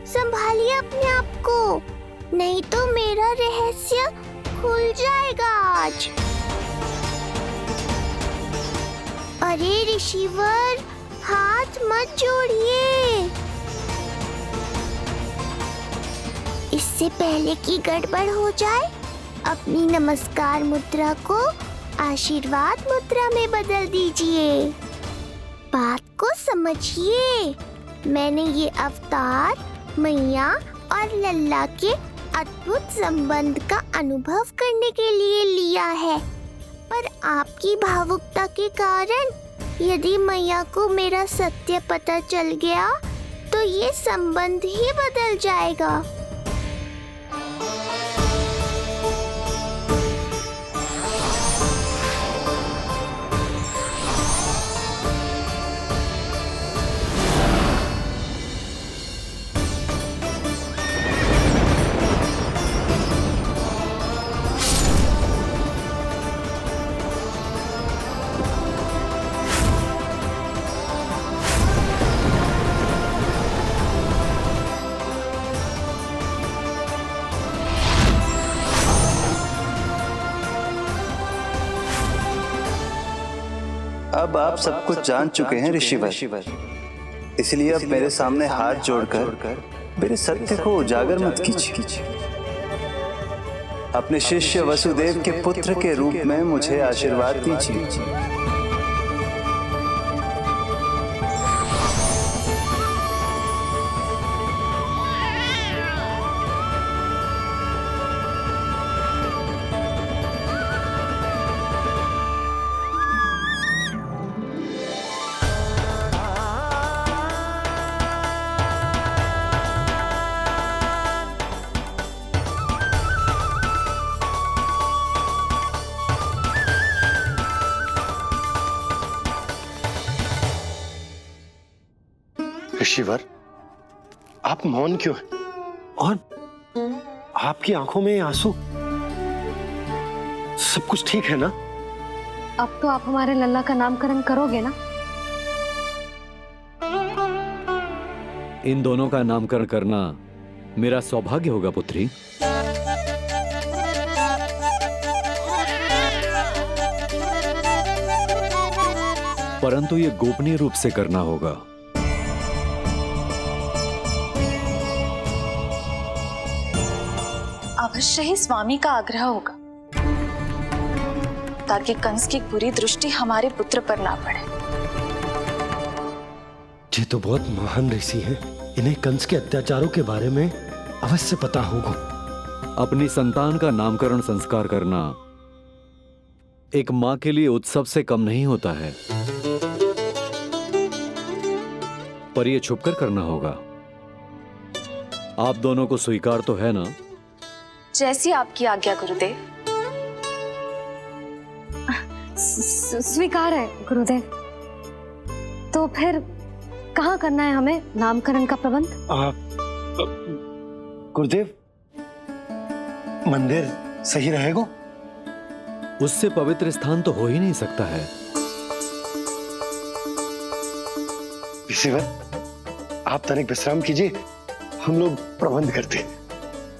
संभालिए अपने आप को, नहीं तो मेरा रहस्य खुल जाएगा आज। अरे ऋषिवर, हाथ मत जोड़िए। इससे पहले कि गड़बड़ हो जाए, अपनी नमस्कार मुद्रा को आशीर्वाद मुद्रा में बदल दीजिए। बात को समझिए। मैंने ये अवतार मैया और लल्ला के अद्भुत संबंध का अनुभव करने के लिए लिया है, पर आपकी भावुकता के कारण यदि मैया को मेरा सत्य पता चल गया तो ये संबंध ही बदल जाएगा। अब आप सब कुछ जान चुके हैं ऋषिवर, इसलिए अब मेरे सामने हाथ जोड़कर मेरे सत्य को उजागर मत कीजिए। अपने शिष्य वसुदेव के पुत्र के रूप में मुझे आशीर्वाद दीजिए। ऋषिवर, आप मौन क्यों हैं? और आपकी आंखों में आंसू, सब कुछ ठीक है ना? अब तो आप हमारे लल्ला का नामकरण करोगे ना? इन दोनों का नामकरण करना मेरा सौभाग्य होगा पुत्री। परंतु ये गोपनीय रूप से करना होगा। अवश्य ही स्वामी का आग्रह होगा, ताकि कंस की बुरी दृष्टि हमारे पुत्र पर ना पड़े। ये तो बहुत महान ऋषि हैं, इन्हें कंस के अत्याचारों के बारे में अवश्य पता होगा। अपनी संतान का नामकरण संस्कार करना एक मां के लिए उत्सव से कम नहीं होता है, पर यह छुपकर करना होगा। आप दोनों को स्वीकार तो है ना? जैसी आपकी आज्ञा गुरुदेव। स्वीकार है गुरुदेव। तो फिर कहाँ करना है हमें नामकरण का प्रबंध? गुरुदेव, मंदिर सही रहेगा? उससे पवित्र स्थान तो हो ही नहीं सकता है। ऋषिवर, आप तनिक विश्राम कीजिए, हम लोग प्रबंध करते हैं।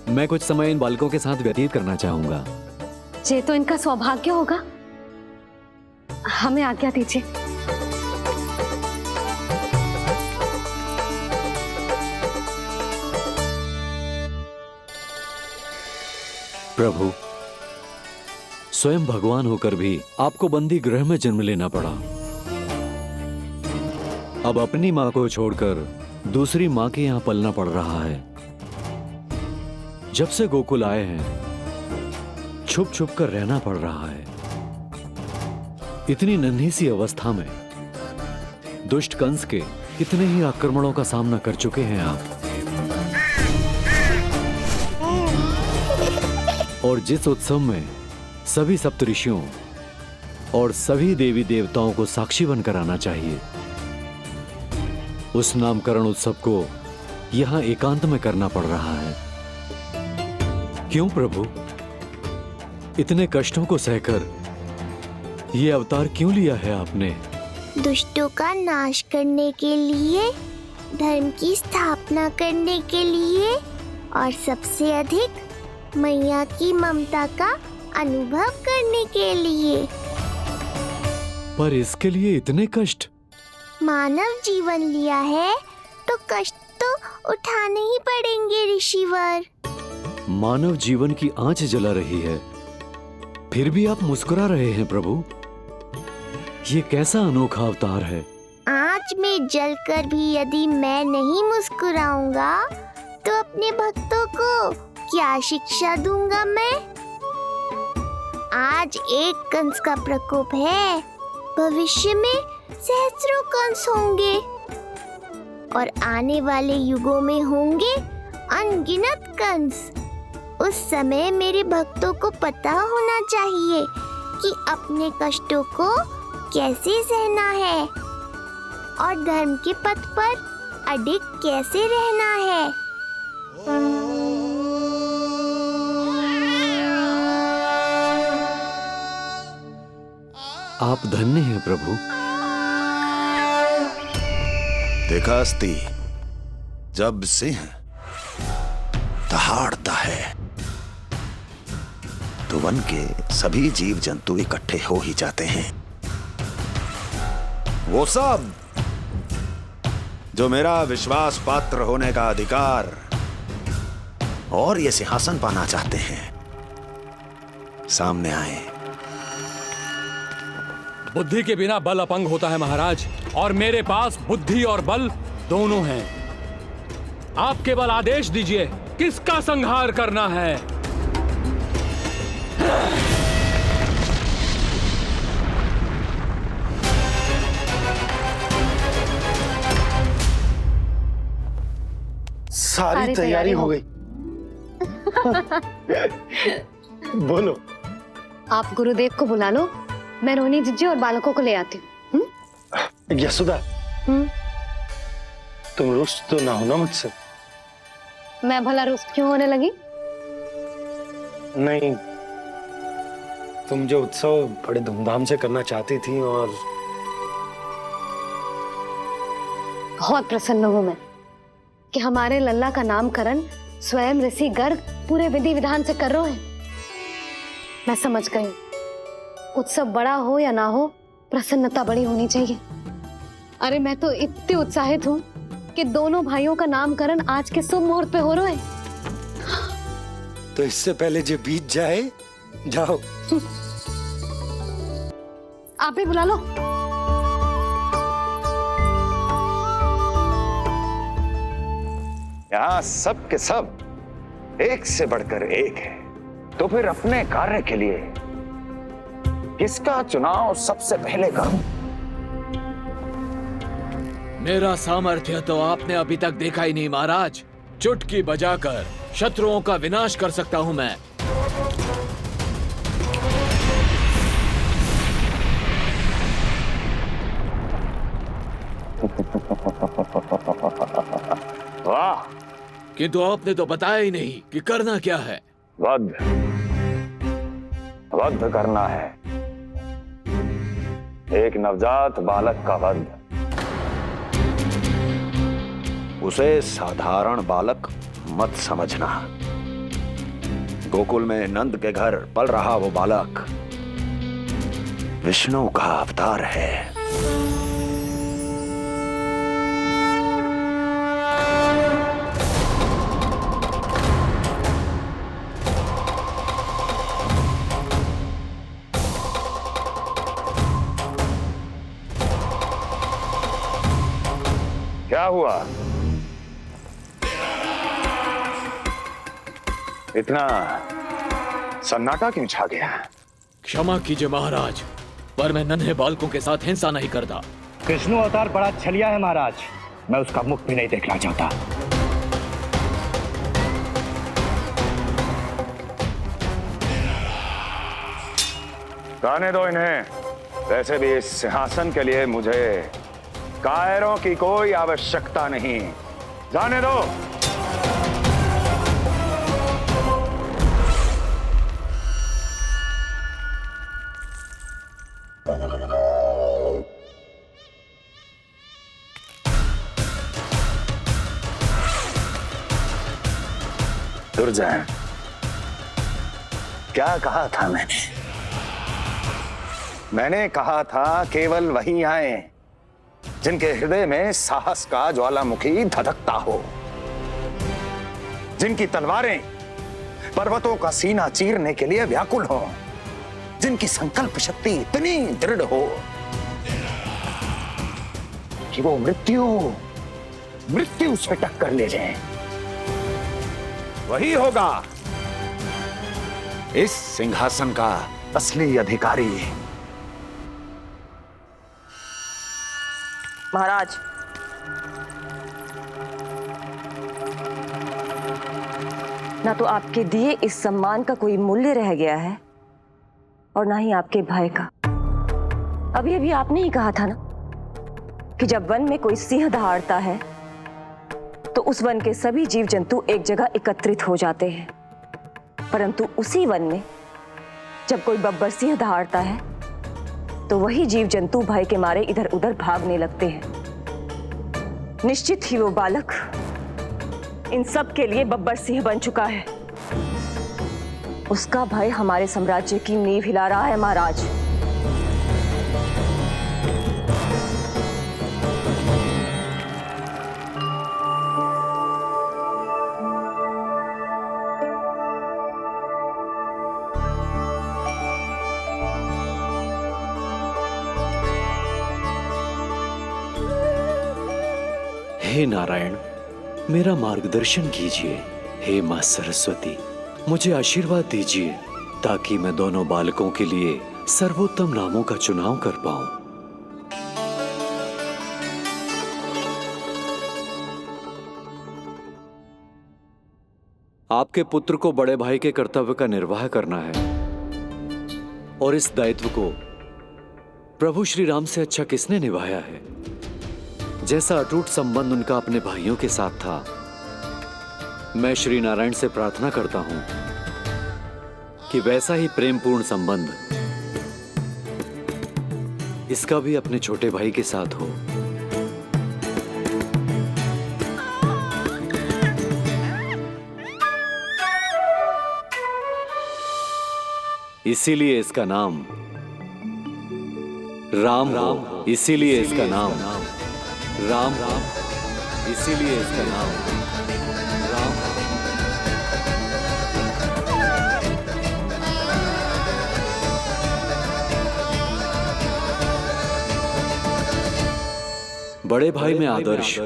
मैं कुछ समय इन बालकों के साथ व्यतीत करना चाहूंगा। ये तो इनका सौभाग्य होगा। हमें आज्ञा दीजिए। प्रभु, स्वयं भगवान होकर भी आपको बंदी गृह में जन्म लेना पड़ा। अब अपनी मां को छोड़कर दूसरी मां के यहां पलना पड़ रहा है। जब से गोकुल आए हैं छुप छुप कर रहना पड़ रहा है। इतनी नन्ही सी अवस्था में दुष्ट कंस के कितने ही आक्रमणों का सामना कर चुके हैं आप। और जिस उत्सव में सभी सप्तऋषियों और सभी देवी देवताओं को साक्षी बनकर आना चाहिए, उस नामकरण उत्सव को यहां एकांत में करना पड़ रहा है। क्यों प्रभु, इतने कष्टों को सहकर ये अवतार क्यों लिया है आपने? दुष्टों का नाश करने के लिए, धर्म की स्थापना करने के लिए और सबसे अधिक मैया की ममता का अनुभव करने के लिए। पर इसके लिए इतने कष्ट? मानव जीवन लिया है तो कष्ट तो उठाने ही पड़ेंगे ऋषिवर। मानव जीवन की आंच जला रही है फिर भी आप मुस्कुरा रहे हैं प्रभु। ये कैसा अनोखा अवतार है। आँच में जलकर भी यदि मैं नहीं मुस्कुराऊंगा तो अपने भक्तों को क्या शिक्षा दूंगा मैं? आज एक कंस का प्रकोप है, भविष्य में सहस्रों कंस होंगे और आने वाले युगों में होंगे अनगिनत कंस। उस समय मेरे भक्तों को पता होना चाहिए कि अपने कष्टों को कैसे सहना है और धर्म के पथ पर अडिग कैसे रहना है। आप धन्य हैं प्रभु। देखा अस्ति, जब सिंह दहाड़ता है तो वन के सभी जीव जंतु इकट्ठे हो ही जाते हैं। वो सब जो मेरा विश्वास पात्र होने का अधिकार और ये सिंहासन पाना चाहते हैं, सामने आए। बुद्धि के बिना बल अपंग होता है महाराज, और मेरे पास बुद्धि और बल दोनों हैं। आप केवल आदेश दीजिए किसका संहार करना है। सारी तैयारी हो गई। बोलो। आप गुरुदेव को बुला लो, मैं रोनी जीजी और बालकों को ले आती हूँ। यशोदा, तुम रुष्ट तो ना हो ना मुझसे? मैं भला रुष्ट क्यों होने लगी? नहीं, तुम जो उत्सव बड़े धूमधाम से करना चाहती थी और बहुत प्रसन्न हूँ मैं कि हमारे लल्ला का नामकरण स्वयं ऋषि गर्ग पूरे विधि विधान से कर रहे हैं। मैं समझ गई, उत्सव बड़ा हो या ना हो, प्रसन्नता बड़ी होनी चाहिए। अरे मैं तो इतनी उत्साहित हूँ कि दोनों भाइयों का नामकरण आज के शुभ मुहूर्त पे हो रहा है। तो इससे पहले जो बीत जाए, जाओ। आप भी बुला लो। यहाँ सब के सब एक से बढ़कर एक है, तो फिर अपने कार्य के लिए किसका चुनाव सबसे पहले करूं? मेरा सामर्थ्य तो आपने अभी तक देखा ही नहीं महाराज। चुटकी बजाकर शत्रुओं का विनाश कर सकता हूं मैं। वाह! किंतु आपने तो बताया ही नहीं कि करना क्या है। वध करना है, एक नवजात बालक का वध। उसे साधारण बालक मत समझना। गोकुल में नंद के घर पल रहा वो बालक विष्णु का अवतार है। क्या हुआ? इतना सन्नाटा क्यों छा गया? क्षमा कीजिए महाराज, पर मैं नन्हे बालकों के साथ हिंसा नहीं करता। विष्णु अवतार बड़ा छलिया है महाराज, मैं उसका मुख भी नहीं देखना चाहता। जाने दो इन्हें। वैसे भी इस सिंहासन के लिए मुझे कायरों की कोई आवश्यकता नहीं। जाने दो। दुर्जय, क्या कहा था मैंने कहा था केवल वही आए जिनके हृदय में साहस का ज्वालामुखी धधकता हो, जिनकी तलवारें पर्वतों का सीना चीरने के लिए व्याकुल हो, जिनकी संकल्प शक्ति इतनी दृढ़ हो कि वो मृत्यु से टक्कर ले जाए, वही होगा इस सिंहासन का असली अधिकारी। महाराज, ना तो आपके दिए इस सम्मान का कोई मूल्य रह गया है और ना ही आपके भय का। अभी आपने ही कहा था ना कि जब वन में कोई सिंह दहाड़ता है तो उस वन के सभी जीव जंतु एक जगह एकत्रित हो जाते हैं, परंतु उसी वन में जब कोई बब्बर सिंह दहाड़ता है तो वही जीव जंतु भय के मारे इधर उधर भागने लगते हैं। निश्चित ही वो बालक इन सब के लिए बब्बर सिंह बन चुका है। उसका भय हमारे साम्राज्य की नींव हिला रहा है महाराज। हे नारायण, मेरा मार्गदर्शन कीजिए। हे मां सरस्वती, मुझे आशीर्वाद दीजिए ताकि मैं दोनों बालकों के लिए सर्वोत्तम नामों का चुनाव कर पाऊं। आपके पुत्र को बड़े भाई के कर्तव्य का निर्वाह करना है और इस दायित्व को प्रभु श्री राम से अच्छा किसने निभाया है? जैसा अटूट संबंध उनका अपने भाइयों के साथ था, मैं श्री नारायण से प्रार्थना करता हूं कि वैसा ही प्रेमपूर्ण संबंध इसका भी अपने छोटे भाई के साथ हो। इसीलिए इसका नाम राम हो, इसीलिए इसका नाम राम, इसीलिए इसका नाम राम। बड़े भाई में आदर्श,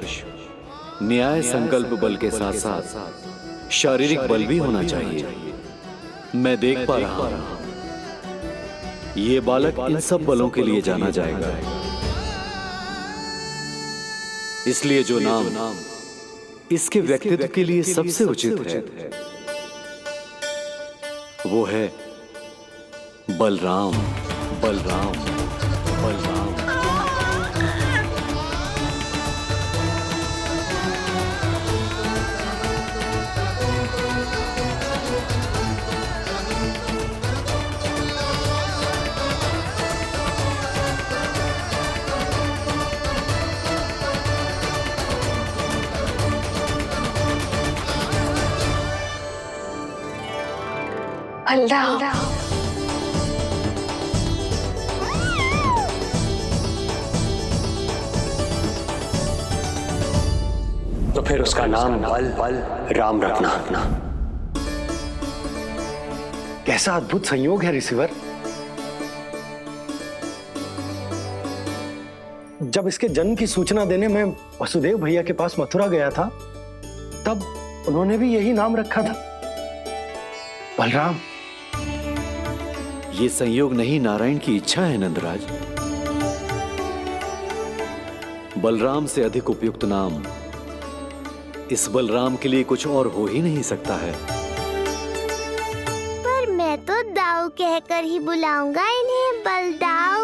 न्याय, संकल्प बल के साथ साथ शारीरिक बल भी होना चाहिए। मैं देख पा रहा हूं ये बालक इन सब बलों के लिए जाना जाएगा। इसलिए जो नाम इसके व्यक्तित्व के लिए सबसे उचित है वो है बलराम, बलराम, बलराम। तो फिर उसका नाम बल राम रखना। कैसा अद्भुत संयोग है रिसीवर। जब इसके जन्म की सूचना देने मैं वसुदेव भैया के पास मथुरा गया था, तब उन्होंने भी यही नाम रखा था, बलराम। ये संयोग नहीं, नारायण की इच्छा है नंदराज। बलराम से अधिक उपयुक्त नाम इस बलराम के लिए कुछ और हो ही नहीं सकता है। पर मैं तो दाऊ कहकर ही बुलाऊंगा इन्हें, बलदाऊ।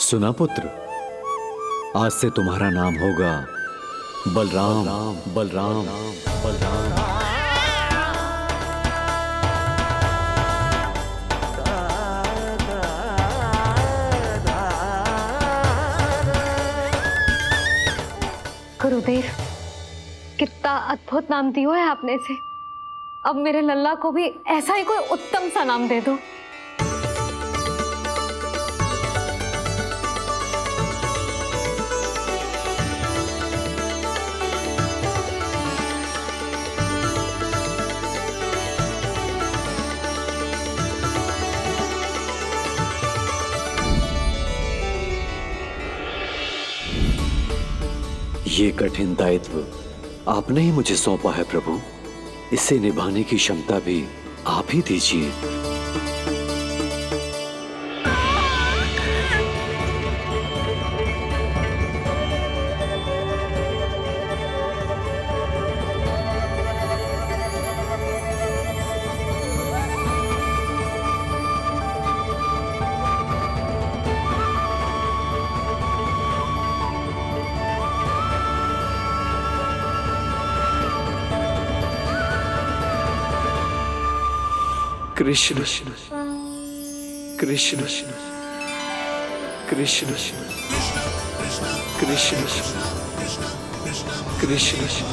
सुना पुत्र, आज से तुम्हारा नाम होगा बलराम। बलराम बलराम। गुरुदेव, कितना अद्भुत नाम दिया है आपने इसे। अब मेरे लल्ला को भी ऐसा ही कोई उत्तम सा नाम दे दो। ये कठिन दायित्व आपने ही मुझे सौंपा है प्रभु। इसे निभाने की क्षमता भी आप ही दीजिए। कृष्ण कृष्ण कृष्ण कृष्ण कृष्ण कृष्ण कृष्ण कृष्ण।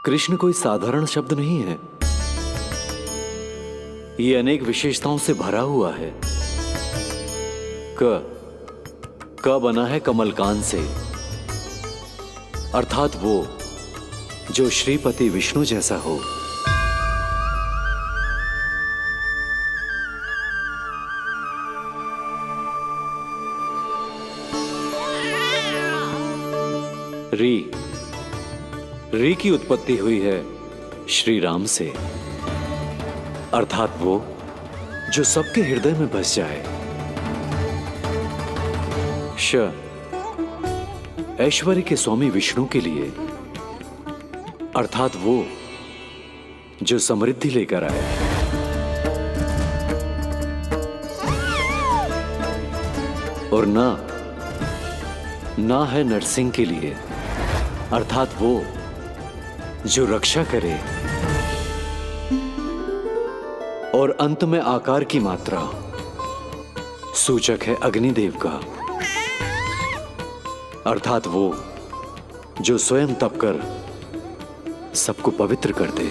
कृष्ण कोई साधारण शब्द नहीं है। ये अनेक विशेषताओं से भरा हुआ है। क बना है कमलकांत से, अर्थात वो जो श्रीपति विष्णु जैसा हो। री की उत्पत्ति हुई है श्री राम से, अर्थात वो जो सबके हृदय में बस जाए। ऐश्वर्य के स्वामी विष्णु के लिए, अर्थात वो जो समृद्धि लेकर आए। और ना है नरसिंह के लिए, अर्थात वो जो रक्षा करे। और अंत में आकार की मात्रा सूचक है अग्निदेव का, अर्थात वो जो स्वयं तप कर सबको पवित्र कर दे।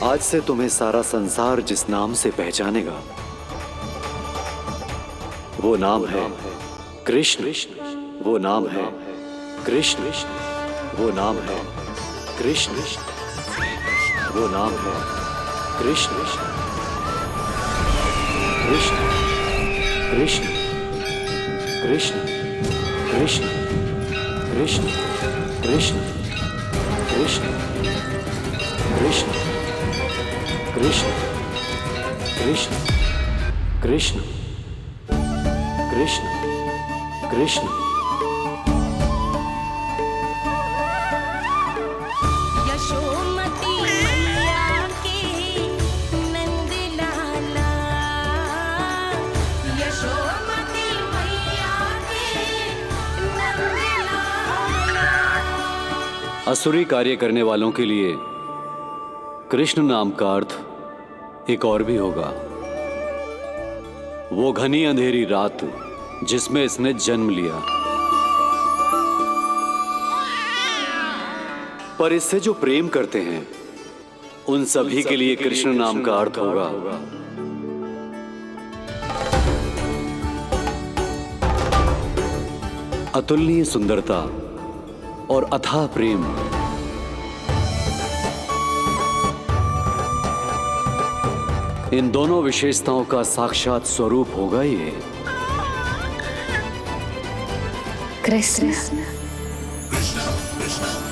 आज से तुम्हें सारा संसार जिस नाम से पहचानेगा वो नाम है कृष्ण। वो नाम है कृष्ण। वो नाम है कृष्ण। वो नाम है कृष्ण। कृष्ण कृष्ण कृष्ण कृष्ण कृष्ण कृष्ण कृष्ण कृष्ण कृष्ण कृष्ण कृष्ण कृष्ण कृष्ण। यशोमती मैया के नंद लाला, यशोमती मैया के नंद लाला। असुरी कार्य करने वालों के लिए कृष्ण नाम का अर्थ एक और भी होगा। वो घनी अंधेरी रात जिसमें इसने जन्म लिया, पर इससे जो प्रेम करते हैं उन सभी के लिए कृष्ण नाम का अर्थ होगा अतुलनीय सुंदरता और अथाह प्रेम। इन दोनों विशेषताओं का साक्षात स्वरूप होगा ये कृष्ण। कृष्ण कृष्ण